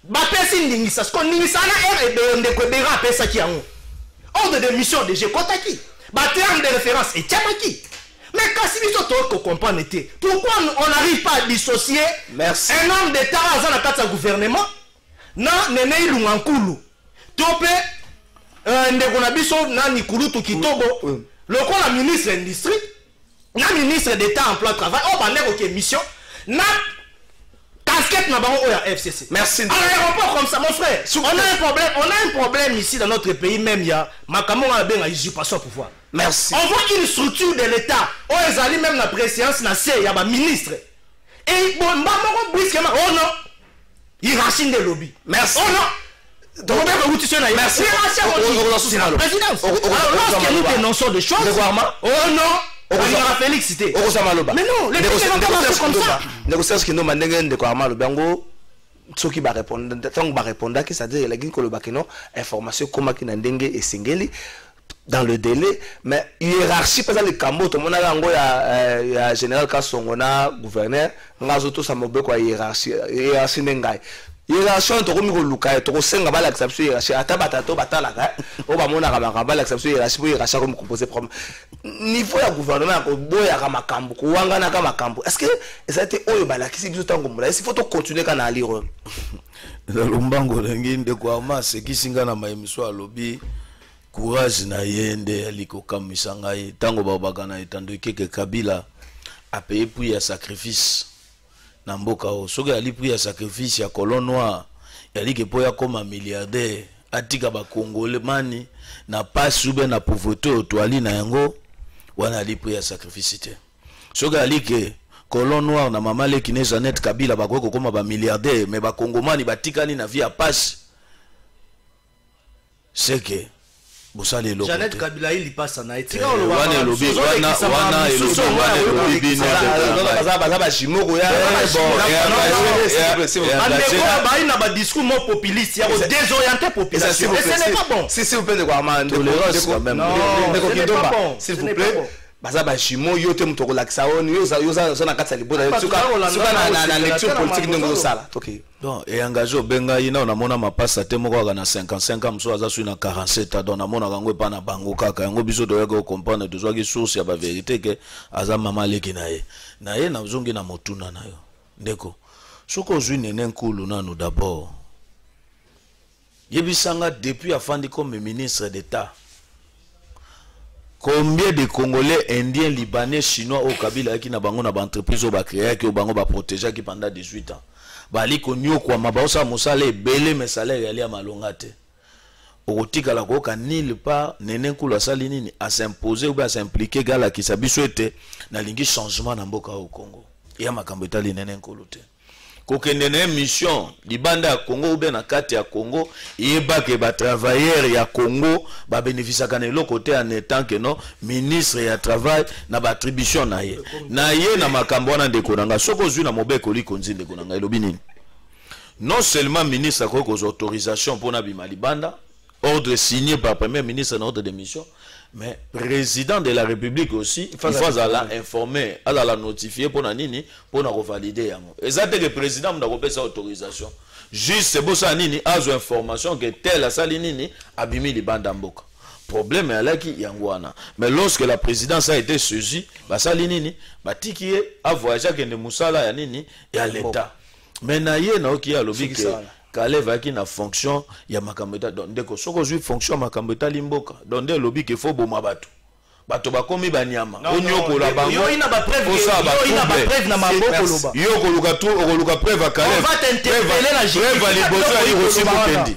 Speaker 3: Ba pesi ndingisa sko ndingisa na RB ndeko bera pesa ki yango. Ordre de mission de je kotaki. Ba terme de référence et tiamaki. Mais kasi biso to comprendre était. Pourquoi on n'arrive pas à dissocier
Speaker 2: merci
Speaker 3: un homme d'État à la carte gouvernement na nene ilungankulu. Topé ndeko na biso na nikulutu kitobo. Le quoi la ministre de l'industrie na ministre d'État en emploi travail oh bah n'est mission na casquette na bango oya FCC.
Speaker 2: Merci.
Speaker 3: Alors comme ça mon frère, on a un problème ici dans notre pays même il y a makamo na benga usurpation pouvoir.
Speaker 2: Merci.
Speaker 3: On voit une structure de l'État oh ezali même la présidence na C ya ba ministre et bon mbamoko brusquement oh non hiérarchie de lobby. Merci. Oh non. Donc merci. La présidence. Lorsque nous dénonçons des choses oh non. Félix cité. Mais non, les négociations comme ça.
Speaker 2: Négociations qui nous mandent de quoi mal bango. Ceux qui va répondre, tant que va répondre, qui c'est-à-dire la guine que le bakino information comment qui n'endenge et singeli dans le délai, mais hiérarchie pas dans le cambo. Tout le monde a il y a général Kassongona gouverneur, ngazoto samobe quoi hiérarchie n'engai. Hiérarchie to komi ko luka to ko senga ba l'acceptation hiérarchie atabata to batala ka o ba mona ka ba l'acceptation hiérarchie pour hiérarchie comme composer problème niveau ya gouvernement ko boya ka makambo ko wanga na ka makambo est-ce que ça a été oyo ba la kisi biso tango mula il faut to continuer kana lire
Speaker 4: le lumbango nginde kwa mase kisinga na maimiso alobi courage na yende aliko kamisa ngai tango ba bakana etando keke Kabila a payé pour ya sacrifice na mboka o soki ali pris ya sacrifice ya colon noir yali ke poya comme milliardaire atika ba congolais mani na passe ube na pauvreté to ali na yango wana ali pris ya sacrifice te soki ali ke colon noir na mama le kine Jeannette Kabila ba ko comme ba milliardaire mais ba congomani batikani na vie ya passe c'est que Bosale lo
Speaker 3: Jeannette Kabila il passe na etika
Speaker 4: wana lobi wana elobi bino
Speaker 2: baza jimoko ya
Speaker 3: bon na ba discours mo populiste ya désorienter population et ce n'est pas bon.
Speaker 2: Si vous plaît de quoi tolérance quand même. S'il vous plaît. Baza ba jimo yo te mutoko lakisa on yo za na kata liboda suka na lecture politique ndongo sala. OK.
Speaker 4: Donc et engagé benga ina on amona mapasa te moko na 55 mso aza su na 47 donc na mona kango pa na bango kaka yango biso to yako comprendre to zwaki source ya ba vérité que aza mama leki na ye na zongi na motuna na yo ndeko soko zwi nene nkulu nanu d'abord yebisanga depuis afandi comme ministre d'État. Combien de Congolais, Indiens, Libanais, Chinois au Kabila qui n'a pas d'entreprise au créé qui au bango ba protéger qui pendant 18 ans. Bali konyo kwa mabaosa musale belé mais salaire ali à malongate. Au tika la koka nil pas nene kula sali nini à s'imposer ou à s'impliquer gala qui sabi souhaiter na lingi changement na mboka au Congo. Ya makambo etali nene nkolote. kokende na mission libanda ya Congo ou bien na kati ya Congo yeba ke ba travailleurs ya Congo ba bénéficiaka na eloko te en étant que non ministre ya travail na ba attribution na ye na makambo wana ndeko nanga soko zwi na mobeko liko nzi ndeko nanga elobi nini non seulement ministre a aux autorisations pour Nabima Libanda, ordre signé par premier ministre dans ordre de mission, mais président de la République aussi, il faut informer, la notifier pour Nini, pour nous valider. Et ça, le président n'a pas sa autorisation. Juste, c'est pour ça, Nini a une information que telle Salinini a bimi Libanda Mboka. Problème est là qui yangwana. Mais lorsque la présidence a été saisie, Salinini, Tiki a voyagé avec les Moussala et à l'État. Mais naye na oki ya lobi ke kaleva ki na fonction ya makambeta donc deko soko zui fonction makambeta limboka donc de lobi ke fo boma bato bakomi banyama onyoko la bango yo ina ba preuve na maboko loba yo koluka preuve kaleva on va t'interpeller la justice preuve liboso ali rosi mukendi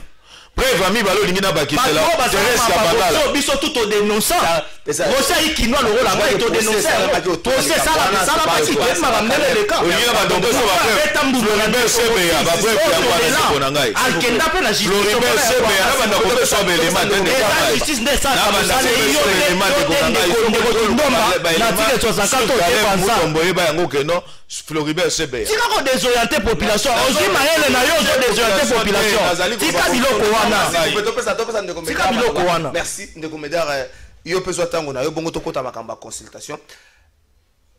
Speaker 4: preuve ami balo lingina bakitela Thérèse Kabala
Speaker 3: biso tout au dénonçant Rosa ikino le rôle là to dénoncer procès ça pas si tu m'as ramené le cas
Speaker 4: Olivier Badongo so ba preuve Floribert Sebe ya ba preuve ya kwa na ngai
Speaker 3: alkenda pe la justice
Speaker 4: Floribert Sebe ya na banda ko so bele matende
Speaker 3: la justice ne ça na tire 64
Speaker 4: mutombo yeba yango ke non Floribert Sebe
Speaker 3: tika ko désorienter population ozi maele na yo zo désorienter population tika biloko wana
Speaker 2: merci ndeko Medar yo peso tango na yo bongo to kota makamba consultation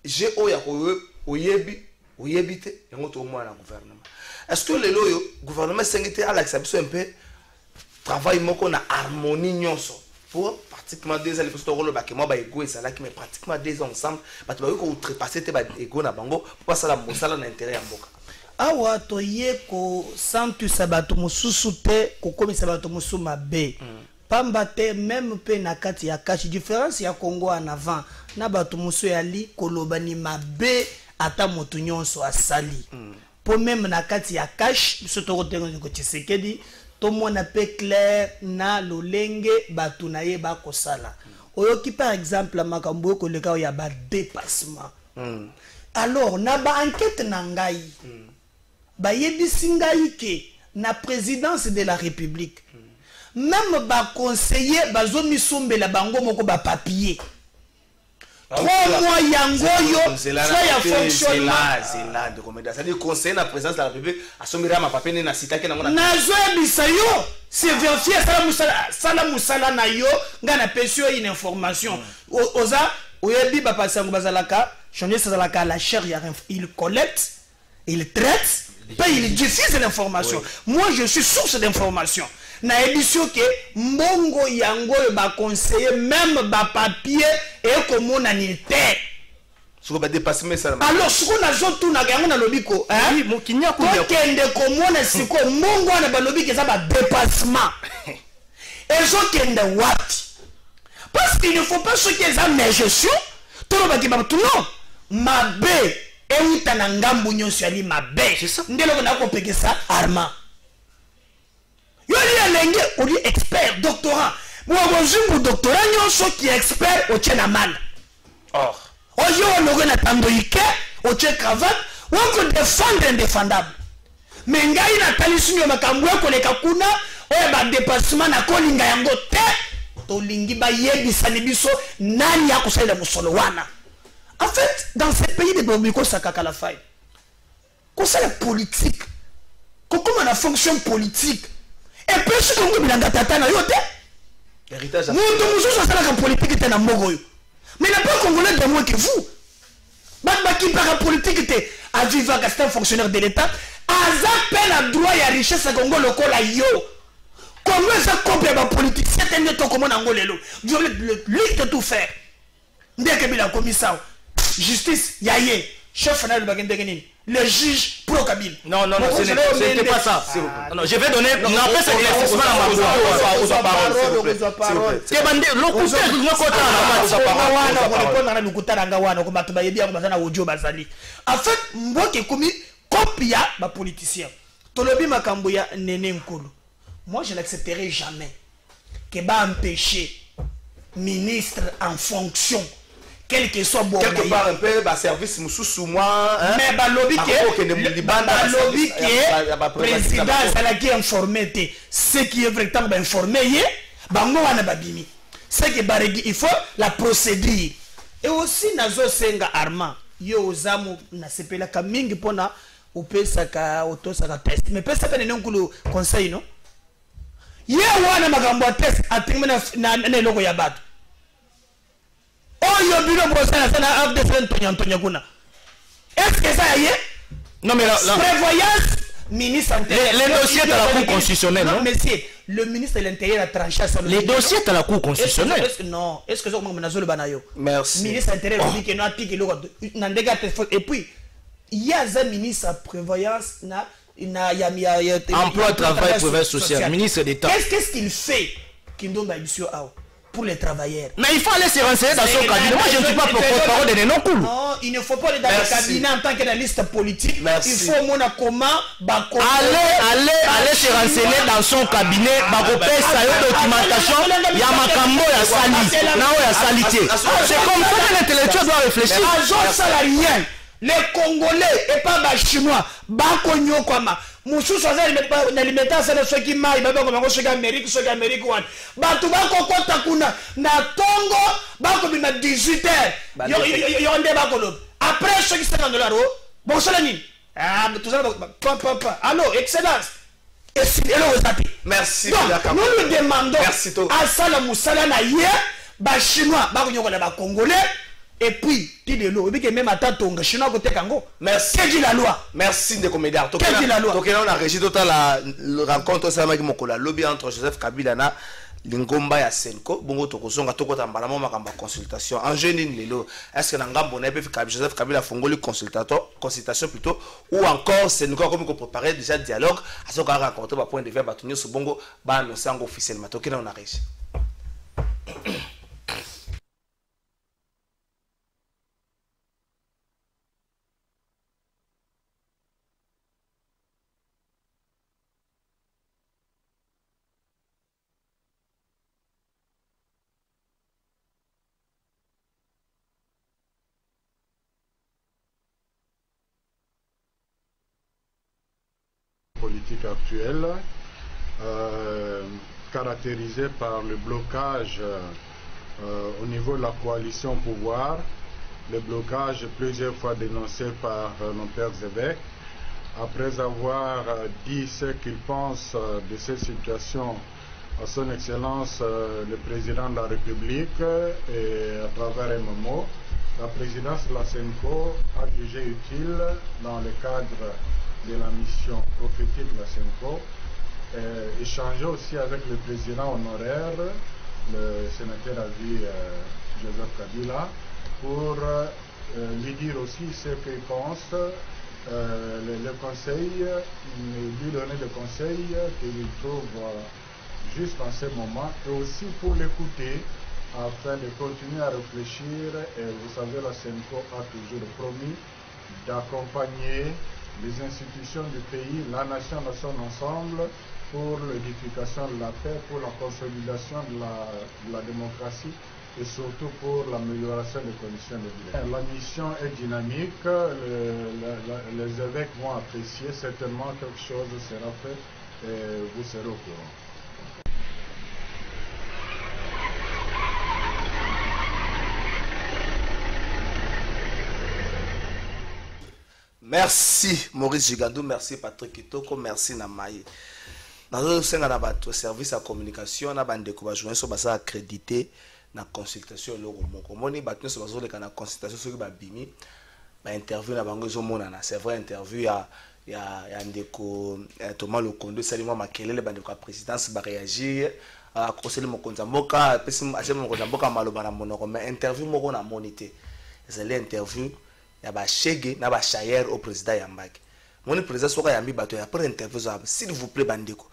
Speaker 2: j'ai oya ko oyebi te yango to mwana gouvernement est-ce que le loyo gouvernement sengite à l'acceptation un peu travail moko na harmonie nyonso pour pratiquement 2 ans il faut to rolo ba ke moi ba ego ça là qui mais pratiquement 2 ans ensemble ba to ba ko outrepasser te ba ego na bango pour pas ça la mosala na intérêt ya mboka
Speaker 5: awa toye ko santu sabato mususu te ko komisa bato musu mabe pamba te même pe na kati ya kashi différence ya Congo en avant na bato musu yali kolobani mabe ata motu nyonso asali po même na kati ya kashi biso to kotengo ko Tshisekedi to mona pe clair na lolenge bato na ye ba kosala oyoki par exemple makambo ko leka ya ba dépassement alors na ba enquête na ngai ba yebisi ngai ke na présidence de la République même ba conseiller bazo misombela bango moko ba papier 3 mois yangoyo soit ya fonctionnement
Speaker 2: c'est là de comédie ça dit conseiller na présidence de la République asombira ma papier na sitake na ngona
Speaker 5: nazo yebisa yo c'est vérifier sala musala na yo ngana pesio une information oza oyebi ba pasango bazalaka journaliste bazalaka la chair il collecte il traite pas il diffuse l'information moi je suis source d'information na édition que mbongo yango ba conseiller même ba papier et comme on a nité
Speaker 2: soko ba dépasser ça
Speaker 5: alors soko na zo tout na yango na lobiko hein
Speaker 3: oui mo kinya ko
Speaker 5: kende comme on a siko mbongo na ba lobiki ça ba dépassement et zo kende what parce qu'il ne faut pas ce qu'ils ont mais gestion tout le baki ba tout non mabe et uta na ngambu nyonso ali mabe c'est ça ndelo na ko pekesa arma yoli alenge oli expert doctorat moi bonjour doctorat nyonso qui expert au tchena mal
Speaker 2: or
Speaker 5: oyo logo na tandoike au tche cravate on peut défendre indéfendable mais ngai na talisunyo makambo ko leka kuna oya ba dépassement na kolinga yango te to lingi ba yebisa biso nani akosalela musolo wana en fait dans ces pays de Bomiko Sakaka la faille qu'on sait la politique comment on a fonction politique et puis ce qu'on dit dans tata na yote
Speaker 2: héritage
Speaker 5: nous nous sommes la politique était na mogoyo mais n'a pas congolais de moins que vous baba qui par politique était à vivre à un fonctionnaire de l'état aza peine à droit et à richesse à Congo lokola yo comment ça compte la politique c'est un temps comment angolelo lui de tout faire dès que bila commissaire justice yaye chef final de le juge pro Kabila.
Speaker 3: Non, c'était pas ça. Non, je vais donner après c'est l'éclaircissement à ma parole. Que bande lokuta ngokota na lokuta nga wana ko bato ba yebi ko bazana audio bazali. En fait, mboke komi copia ba politicien. Tolobi makambo ya Nene Nkulu. Moi je n'accepterai jamais que ba empêcher ministre en fonction
Speaker 5: quel que soit bon
Speaker 2: quelque part un peu ba service sous moi
Speaker 5: mais ba lobby que président Zalaki informé ce qui est vraiment informé bango wana babimi c'est que baregi il faut la procédure et aussi nazo senga Armand yo ozamu na sepela ka mingi pona opesaka otosaka test mais pesa pene nkulu conseil no ye wana magambo ya test atingana na eloko ya bato oyo bino bosana sana afde Antonia kuna est-ce que ça y est
Speaker 3: non mais la
Speaker 5: prévoyance ministre
Speaker 3: les dossiers de la Cour constitutionnelle non
Speaker 5: monsieur le ministre de l'Intérieur a tranché ça
Speaker 3: les dossiers de la Cour constitutionnelle
Speaker 5: est-ce que ça comment nazolo banayo
Speaker 2: merci
Speaker 5: ministre de l'Intérieur dit que non article nandega et puis il y a un ministre à prévoyance
Speaker 3: emploi, travail, prévoyance sociale, ministre d'État.
Speaker 5: Qu'est-ce qu'il fait pour les travailleurs?
Speaker 3: Mais il faut aller se renseigner dans son cabinet. Moi, je ne suis pas porte-parole de non cool.
Speaker 5: Non, il ne faut pas aller dans le cabinet en tant qu'analyste politique. Il faut mon comment
Speaker 3: aller se renseigner dans son cabinet. Sa documentation. Il y a Makambo, il y a Sali. C'est comme ça que l'intellectuel doit réfléchir.
Speaker 5: Agent salarié. Les Congolais et pas les Chinois, Bakonyo Kwama, Moussou Saza, l'alimentation de ceux qui maillent, ceux qui Amérique, ceux qui Amérique, Batou Bako Kotakuna, na Tongo, Bako Bima 18h, Yonde Bakolo. Après ceux qui sont dans $, bon, c'est la nuit. Ah, tout ça, papa. Allô, excellence.
Speaker 2: Merci.
Speaker 5: Donc, nous nous demandons à Salah Moussala Naye, Chinois, Bakonyo Kwama, Congolais. Et puis, Tidelo, et puis même à Tatonga, Chinois côté Kango.
Speaker 2: Merci.
Speaker 5: Qu'est-ce dit la loi?
Speaker 2: Merci de comédien.
Speaker 5: Qu'est-ce dit la loi?
Speaker 2: Donc là, on a régi total la rencontre avec Mokola, lobby entre Joseph Kabila na Lingomba ya Senko. Bongo Tokosonga, Toko Tambalamo, Makamba consultation. En jeune, Lelo, est-ce que Nangam n'a pas fait Joseph Kabila Fongoli consultation plutôt, ou encore Senko, comme on préparait déjà dialogue, à ce qu'on a rencontré, point de vue, Batunio, ce bongo, annoncé officiellement. Donc là, on a régi.
Speaker 6: Politique actuelle caractérisée par le blocage au niveau de la coalition pouvoir, le blocage plusieurs fois dénoncé par nos pères évêques. Après avoir dit ce qu'il pense de cette situation à son excellence le président de la République et à travers MMO, la présidence de la Senko a jugé utile dans le cadre de la mission prophétique de la Senko, échanger aussi avec le président honoraire, le sénateur à vie Joseph Kabila, pour lui dire aussi ce qu'il pense, le conseil, lui donner le conseil qu'il trouve juste en ce moment, et aussi pour l'écouter afin de continuer à réfléchir. Et vous savez, la Senko a toujours promis d'accompagner les institutions du pays, la nation dans son ensemble, pour l'édification de la paix, pour la consolidation de la démocratie et surtout pour l'amélioration des conditions de vie. La mission est dynamique, les évêques vont apprécier, certainement quelque chose sera fait et vous serez au courant.
Speaker 2: Merci Maurice Gigandou, merci Patrick Kitoko, merci Namaye. Dans le service à communication, on a des journalistes qui sont accrédités dans la consultation. La consultation sur la Bimi, interview c'est vrai, interview il y a Thomas Lokondo, Salima Makele, le présidence va réagir. À conseiller mon Konzamboka, mais interview mon a monité. C'est l'interview. Il y a Chege, na ba Chayer au président Yambaki. Mon président soit Yambi bato après interview s'il vous plaît bandeko.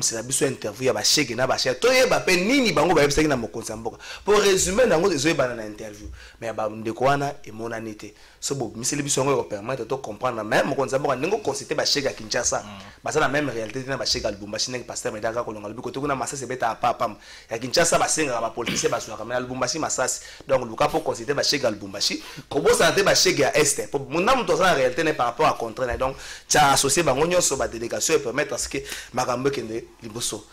Speaker 2: c'est la biso interview ya ba chèque na ba chèque to yeba pe nini bango ba yebisaki na mokonzi mboka pour résumer nango ezo yeba na interview mais ba ndeko wana emonani te so bo miseli biso ngo permettre to comprendre même mokonzi mboka ndingo consulter ba chèque ya Kinshasa baza na même réalité na ba chèque ya Lubumbashi ndenge pasteur medaka kolonga lubiko to kuna masasi beta papa ya Kinshasa ba senga ba politicien ba soka mais Lubumbashi masasi donc luka pour consulter ba chèque ya Lubumbashi ko bo sa te ba chèque ya Est pour mon âme to ça réalité n'est par rapport à contraire donc ça associé bango nyonso ba délégation et permettre à ce que makambo liboso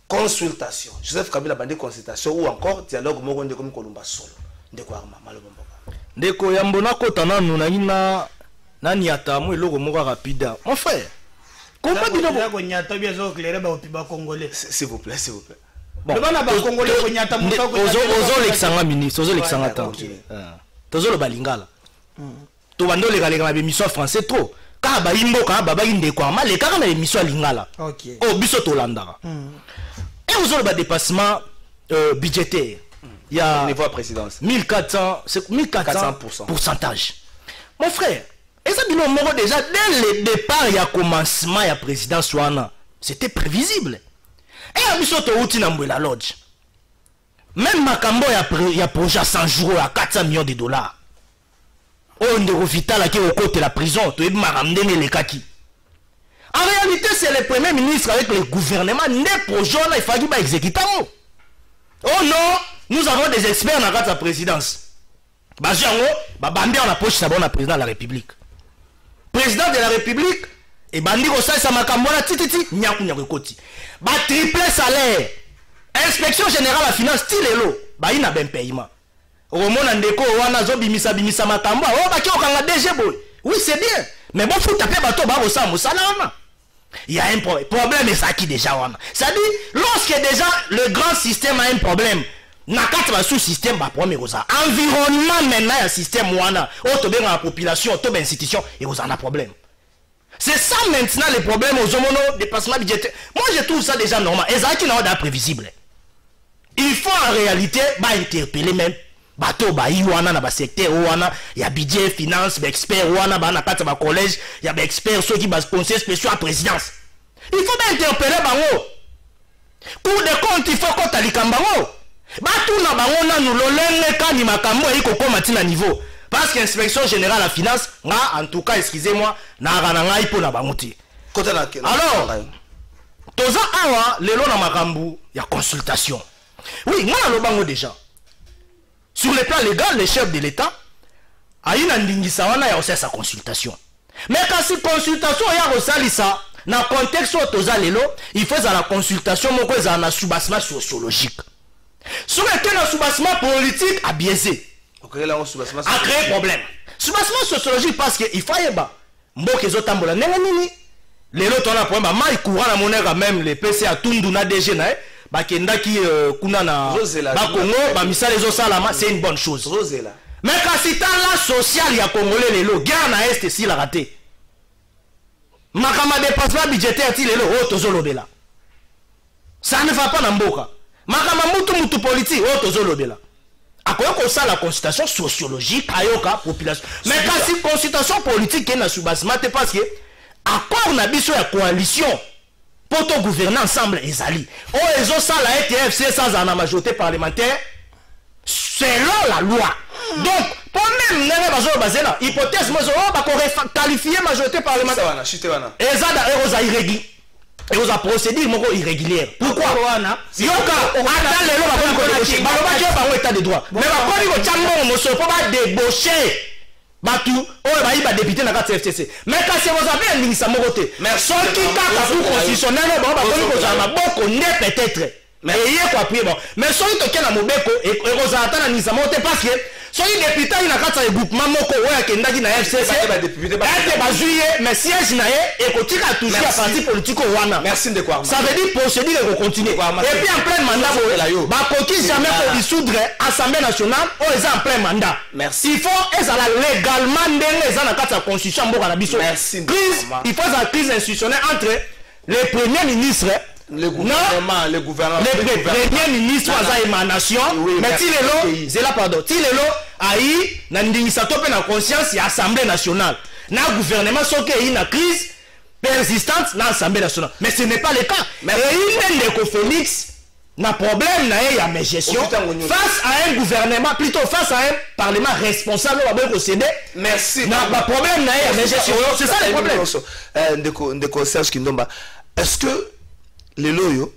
Speaker 2: consultation Joseph Kabila bande consultation ou encore dialogue moko ndeko Kolumba solo ndeko arma maloba mboka
Speaker 3: ndeko ya mbona kota nanu na ina nani atamu eloko moko rapide mon frère comment bino
Speaker 5: ko nyata bien zo clairer ba opiba congolais
Speaker 2: s'il vous plaît
Speaker 5: bon le bana ba congolais ko nyata mo ko
Speaker 3: ozo lexanga ministre ozo lexanga ta tozo lo balingala to bando le galega ba émission français trop ka ba imboka baba indeko ama le kaka na émission lingala
Speaker 5: OK
Speaker 3: oh biso to landara et ozo le dépassement budgétaire il y a
Speaker 2: niveau à présidence
Speaker 3: 1400 c'est 1400% pourcentage mon frère et ça bino moko déjà dès le départ il y a commencement il y a présidence wana c'était prévisible et biso to uti na mbwela lodge même makambo il y a projet à 100 jours à 400 millions de dollars on de vital qui au côté de la prison to maramdene les kaki en réalité c'est le premier ministre avec le gouvernement ne projet là il faut qu'il exécuter oh non nous avons des experts dans la présidence bajango ba bambi on a poche ça bon na président de la république de la république et bandi ko ça makambo na tititi nyaku nyaku koti ba triple salaire inspection générale à finance tilelo ba ina ben paiement Romona ndeko wana zo bimisa makambo o ba ki okanga DG boy oui c'est bien mais bon faut taper bateau ba ko ça musala il y a un problème et ça qui déjà wana ça dit lorsque déjà le grand système a un problème nakati ba sous système ba problème ko ça environnement maintenant ya système wana o to benga la population to ben institution et vous en a problème c'est ça maintenant le problème aux homono dépassement budgétaire moi je trouve ça déjà normal et ça qui n'a pas prévisible il faut en réalité ba interpeller même bateau ba wana na ba secteur wana ya budget finance ba expert wana ba na kata ba collège ya ba expert ceux qui ba conseil spécial à présidence il faut ba interpeller bango cour de compte il faut ko talikambango batou na bango na nous lolenge kani makambo iko koma tina niveau parce que inspection générale à finance nga en tout cas excusez-moi na rana ngai po na bango ti
Speaker 2: kota na
Speaker 3: alors toza awa lelo na makambu ya consultation oui ngana lo bango déjà sur le plan légal, le chef de l'État a eu sa consultation. Mais quand cette consultation est ça, dans le contexte où il faut la consultation un soubassement sociologique. Sur lequel un soubassement politique a biaisé, a créé problème. Soubassement sociologique parce qu'il faut y avoir les autres ont un problème, mal courant la monnaie même les PC à Tunduna DG bakendaki kuna na bakongo ba misala ezo salama c'est une bonne chose mais quand c'est la sociale ya congolais lelo guerre na est si la raté makama dépassement budgétaire ti lelo tozolobela ça ne va pas na mboka makama mutu politique tozolobela akoyo ko ça la consultation sociologique ayoka population mais quand c'est consultation politique na soubassement parce que accord na biso ya coalition pour tout gouverner ensemble ezali oh ils ont ça la ETFC sans en majorité parlementaire selon la loi donc pour même nene bazo bazela hypothèse moi oh ba ko qualifier majorité parlementaire ezada eroza irrégulier eroza procédure moko irrégulière pourquoi wana yoka ata lelo ba ko ko ba ba ke ba état de droit mais ba ko ko chango mo so po ba débaucher Batu, oh bah il va député dans la FCC. Mais quand c'est vous avez un ligne ça mogoté. Mais ce qui t'a tout constitutionnel, bon bah comme ça m'a beaucoup n'est peut-être. Mais il y a quoi puis bon. Mais celui qui est dans Mobeko et Rosata na nisa mogoté parce que celui député il a quatre groupement moko ouais qui ndaki na FCC. Il va juillet mais siège na et ko tika toucher à parti politique au wana. Merci de quoi. Ça veut dire procédure et continuer. Et puis en plein mandat bah coquille jamais pour dissoudre Assemblée nationale ou ils en plein mandat. Merci. Il faut ezala légalement ndenge ezala kata constitution mboka na biso. Merci. Il faut la crise institutionnelle entre les premiers ministres
Speaker 2: le gouvernement le
Speaker 3: premier ministre à émanation mais tilelo c'est là pardon tilelo aïe na ndingisa to pe na conscience ya assemblée nationale na gouvernement soke yi na crise persistante dans l'Assemblée nationale. Mais ce n'est pas le cas. Et il est Félix n'a problème na ya mes gestion face à un gouvernement, plutôt face à un parlement responsable au CD.
Speaker 2: Merci.
Speaker 3: N'a pas problème na ya mes gestion. C'est ça le problème.
Speaker 2: Ndeko Serge Kindomba, est-ce que les loyaux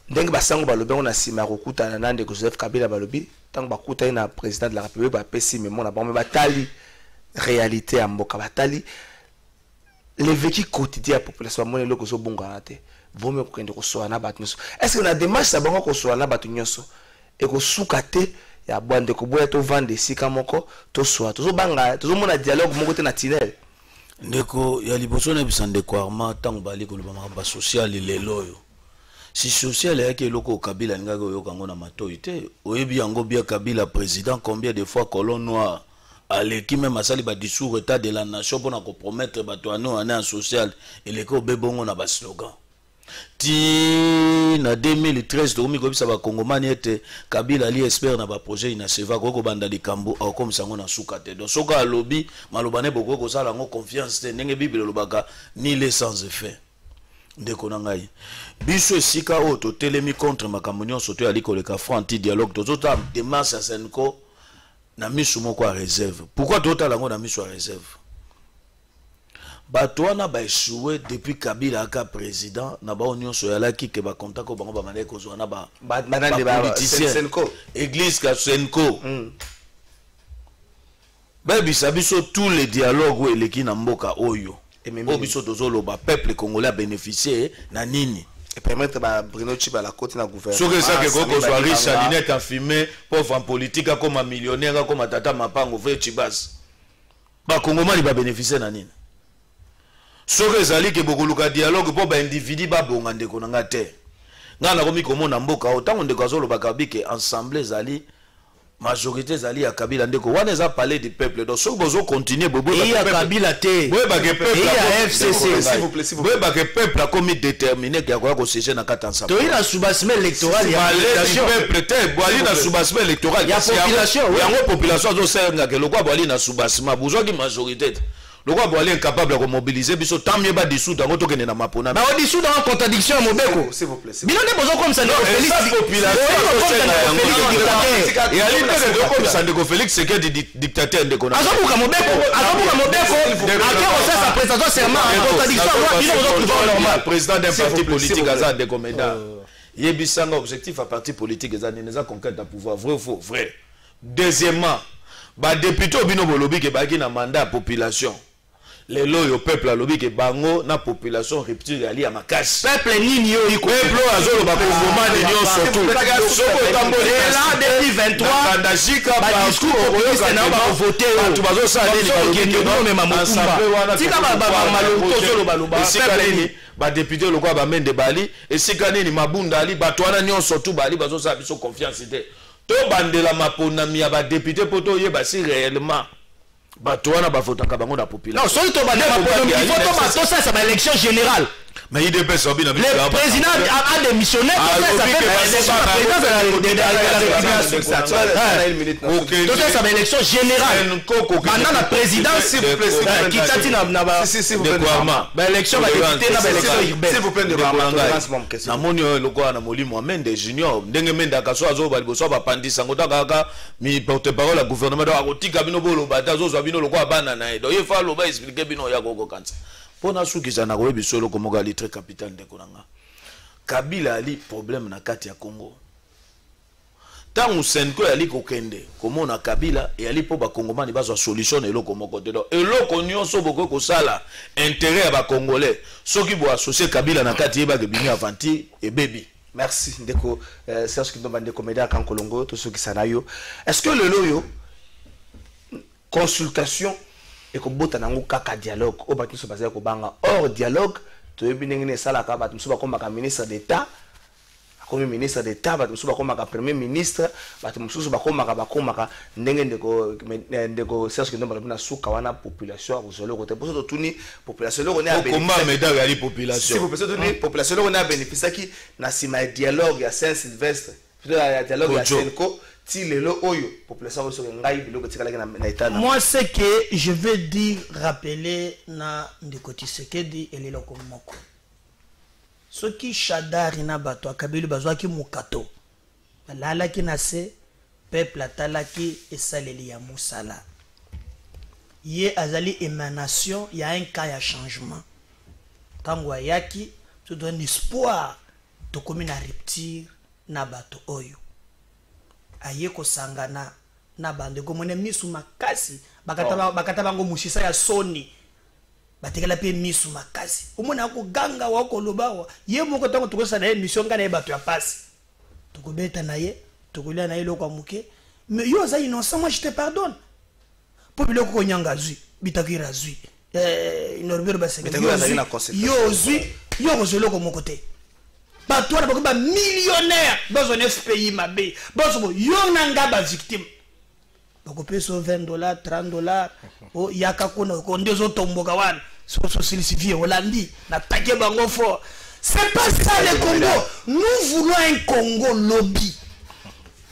Speaker 2: ndenge basango balobi on a sima rokuta na ndeko Joseph Kabila balobi tant bakuta na président de la République ba pesi mais mon ba batali réalité à mboka batali les vécu quotidien la population mon eloko so bonga na te vaut mieux ko ndeko so na bat nyonso. Est-ce que na démarche ça bango ko so na bat nyonso et ko sukate ya bwande ko boya to vendre sika moko to so to banga to mona dialogue moko te na tinel
Speaker 4: ndeko ya liboso na bisa ndeko Arma tango bali ko lobama ba social lelo yo si social ya ke loko Kabila ngaka yo kango na matoi te oyebi yango bia Kabila président combien de fois colon noir aleki même asali ba dissoudre état de la nation pour na compromettre bato ano en social et les ko bebongo na ba slogan ti na 2013 tokomi kobisa ba kongomani ete Kabila ali espère na ba projet ina seva ko banda likambo au comme sango na suka te donc soka lobby malobane boko ko sala ngo confiance te ndenge bible lobaka ni les sans effet ndeko na ngai biso esika o to telemi contre makambo nyonso to ali koleka franc anti dialogue to zota démarche à Senko na misu moko a réserve. Pourquoi tota lango na misu a réserve? Bato wana ba échoué depuis Kabila aka président na ba union soyalaki ke ba contact ko bango ba mané ko zo na ba politicien église ka Senko ba biso tous les dialogues où eleki na mboka oyo o biso tozolo ba peuple congolais a bénéficié na nini
Speaker 2: et permettre ba Bruno Chiba la côté na gouvernement.
Speaker 4: Ce que ça que koko soit riche à l'inet en fumé, pauvre en politique comme un millionnaire comme tata mapango fait Chibas. Ba Kongomani ba bénéficier na nini. Ce que zali que beaucoup luka dialogue pour ba individu ba bonga ndeko na ngate. Ngana komi komona mboka autant ndeko azolo ba kabike ensemble zali majorité zali ya Kabila ndeko wana za parler du peuple donc ceux bozo continuer bobo
Speaker 3: ya Kabila te
Speaker 4: boye ba que peuple
Speaker 3: ya FCC
Speaker 4: s'il vous plaît boye ba que peuple a commis déterminé que quoi ko siéger na kata ensemble
Speaker 3: to ina soubassement électoral ya
Speaker 4: peuple te boali na soubassement électoral
Speaker 3: ya population
Speaker 4: yango population zo senga ke lokwa boali na soubassement bozo ki majorité le roi boali incapable de mobiliser biso tant mieux ba dissoudre ngo to kene na mapona
Speaker 3: ba dissoudre en contradiction mobeko
Speaker 2: s'il vous plaît
Speaker 3: bino ne bozo comme ça ne Félix
Speaker 4: et ali te comme ça ndeko Félix c'est que dictateur ndeko na
Speaker 3: azobuka mobeko akero ça présentation serment en contradiction bino bozo trouver normal
Speaker 4: président d'un parti politique aza ndeko meda yebisanga objectif à parti politique ezani neza conquête à pouvoir vrai ou faux vrai deuxièmement ba député bino bolobi ke baki na mandat à population les loyaux peuple alobi ke bango na population rupture ali ya makasi
Speaker 3: peuple nini yo iko
Speaker 4: peuple azolo ba kongomani nyonso surtout soko tamboli
Speaker 3: là 2023
Speaker 4: kandashika
Speaker 3: ba discours populiste na ba voter
Speaker 4: tu bazo sa nini
Speaker 3: ba no me mamukumba tika ba maloko zolo baloba
Speaker 4: peuple nini ba député lokwa ba mende bali esika nini mabunda ali bato wana nyonso tu bali bazo sa biso confiance te to bandela maponami ya ba député poto yeba si réellement bato wana ba votaka bango na population
Speaker 3: non solo to bandela maponami il faut to bato ça c'est élection générale
Speaker 4: mais il dépêche ça bien
Speaker 3: le président a démissionné ça va élection générale pendant la présidence qui tati na élection va député na élection urbaine
Speaker 2: s'il vous plaît
Speaker 4: na moni lokwa na molimo Mende junior ndenge Mende akaso azo ba liboso ba pandisa ngota kaka mi porte parole à gouvernement do akotika bino bolo bata zo bino lokwa bana na edo yefa lo ba expliquer bino ya koko kanza pona sukisa na koyebi solo komoka ali très capital ndeko nanga Kabila ali problème na kati ya Congo tangu Senko ali kokende komona Kabila e ali po ba kongomani bazwa solution eloko moko te donc eloko nyonso boko ko sala intérêt ya ba congolais soki bo associer Kabila na kati yeba ke bini avanti e baby.
Speaker 2: Merci ndeko Serge Kindomba ndeko Meda Kankolongo to sukisa na yo. Est-ce que le loyo consultation et que bota nango kaka dialogue o batu so bazali ko banga hors dialogue to yebi ndenge sala ka batu so ba komaka ministre d'état comme ministre d'état batu so ba komaka premier ministre batu so ba komaka ndenge ndeko Serge Kindomba na suka wana population ozolo côté pour to tuni population lo ne a
Speaker 4: combat médaille ali population
Speaker 2: si vous pensez tuni population lo ne a bénéficié qui na sima dialogue ya Saint-Sylvestre dialogue ya Senko ti lelo oyo population so ngai biloko tikalaki na etana.
Speaker 5: Moi c'est que je veux dire rappeler na ndeko Tshisekedi eleloko moko. Soki Shadari na bato akabeli bazwaki mukato. Balalaki na se peuple atalaki esaleli ya musala. Ye azali émanation ya un cas ya changement. Tango ayaki tu donne espoir to komi na rupture na bato oyo. Aye ko sangana na bande ko mone misu makasi bakata bango mushisa ya soni batekela pe misu makasi omona ko ganga wako lobawa ye moko tango tukosa na émission ngana e bato ya passe tukobeta na ye tukolia na ye lokwa muke mais yo za innocent, moi je te pardonne pour biloko ko nyanga zui bitakira zui inorbero basenge yo zui yo ko zoloko moko te bato wana bakoba millionnaire dans un FPI mabe baso yo nanga ba victime bakope so $20 $30 o yaka kona ko ndezo tomboka wana so silsifie Hollandi na taquer bango fort. C'est pas ça le Congo. Nous voulons un Congo lobby.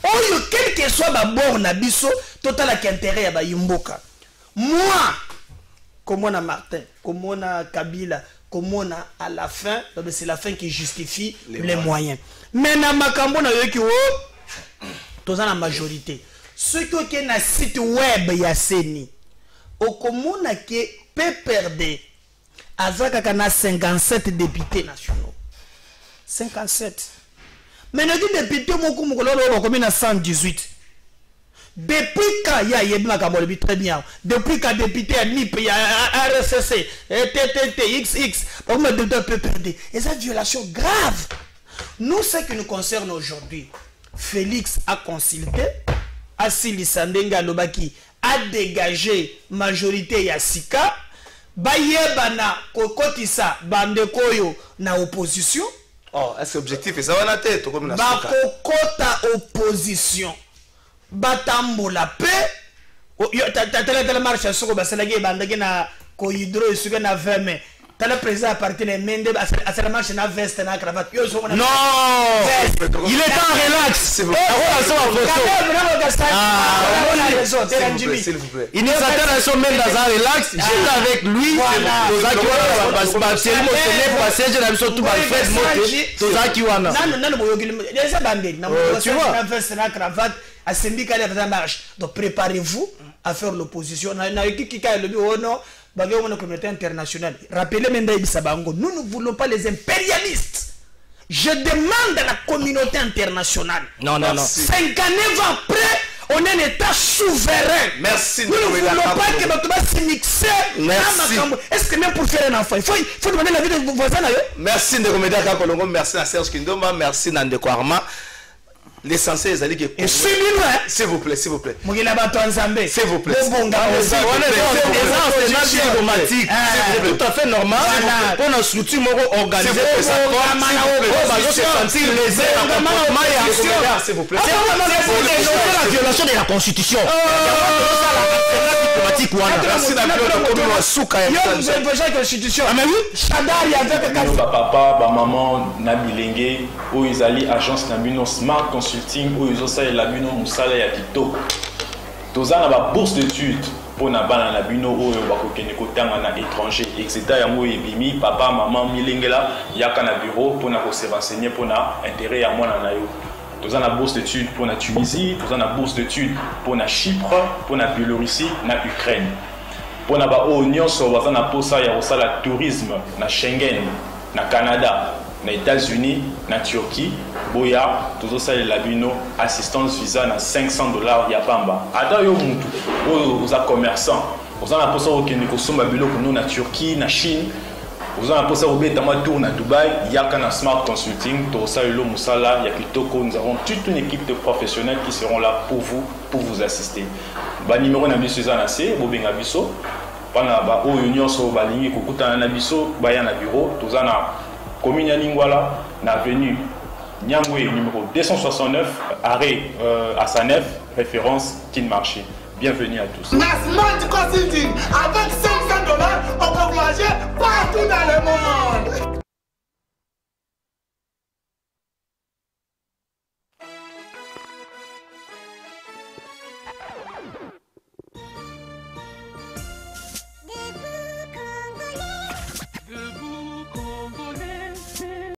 Speaker 5: Oh, quel que soit ma borne abisso, total à intérêt à Bayimboka. Moi, comme on a Martin, comme on a Kabila, comme on a à la fin, c'est la fin qui justifie les moyens. Mais dans ma cambone avec vous, tous en la majorité. Ceux qui ont un site web Yasseni, au commun a qui peut perdre, Azaka kana 57 députés nationaux. 57. Mais nous dit députés beaucoup comme 118. Depuis quand il y a Yebna Kamolobi très bien. Depuis quand député a NIP, il y a RSCC, TTT, XX, on me peut perdre. Et c'est une violation grave. Nous, ce qui nous concerne aujourd'hui, Félix a consulté, Assili Sandenga Lobaki a dégagé majorité Yassika, Bayebana Kokotisa Bandekoyo na opposition.
Speaker 2: Oh, est-ce que l'objectif est ça va la tête comme la
Speaker 5: Bakokota opposition. Batambola paix. T'as marche à Soko Basalagi Bandagi na Kohydro et Suga na 20 mai. T'as le président appartient Mende à la marche na veste na cravate. Non! Il est en relax.
Speaker 2: S'il vous plaît.
Speaker 3: Il nous attend à son même dans un relax. J'étais avec lui.
Speaker 5: Donc préparez-vous à faire l'opposition. Rappelez nous ne voulons pas les impérialistes. Je demande à la communauté internationale.
Speaker 3: Non.
Speaker 5: 59 ans après, on est un État souverain.
Speaker 2: Merci.
Speaker 5: Nous ne voulons pas que notre base se mixe. Est-ce que même pour faire un enfant, il faut demander la vie de vos voisins.
Speaker 2: Merci Ndekomeda Kakolongo, merci à Serge Kindoma, merci Nandeko Arma. L'essentiel est d'aller que... S'il vous plaît, s'il vous plaît. S'il vous plaît.
Speaker 3: C'est tout à fait normal. Pour une structure organisée,
Speaker 2: s'il vous plaît.
Speaker 3: C'est la violation de la Constitution.
Speaker 1: Papa, maman, Nabilenge, où ils allaient agence Nabino Smart Consulting, où ils ont ça et Labino Moussala Yakito. Tous en a bourse d'études pour Nabana Nabino, où ils ont bakokene côté en étranger, etc. Yango ebimi, papa, maman, Milengela, yaka na bureau pour na se renseigner pour na intérêt à moi na nayo. Tous en a bourse d'études pour la Tunisie, tous en a bourse d'études pour la Chypre, pour la Biélorussie, la Ukraine. Pour la Union, on a posé le tourisme, na Schengen, na Canada, na États-Unis, na Turquie, Boya, tout ça est labino, assistance visa na $500 yapamba. Ada yo mutu, aux commerçants, on a posé au Kenya, somba bilo pour nous na Turquie, na Chine. Vous avez posé au Bétama tour à Dubaï, il y a un Smart Consulting, Torosalo Moussala, Yakitoko, nous avons toute une équipe de professionnels qui seront là pour vous assister. Le numéro de Suzanne C, Bobin Abisso, pendant la Union sur Baligny, Kukuta Nabisso, Bayan Bureau, tous en a commune à Lingwala, l'avenue Nyangwe, numéro 269, arrêt à Sanef, référence Kinmarché. Bienvenue à tous.
Speaker 2: Smart Consulting, avec $500, on peut voyager partout dans le monde.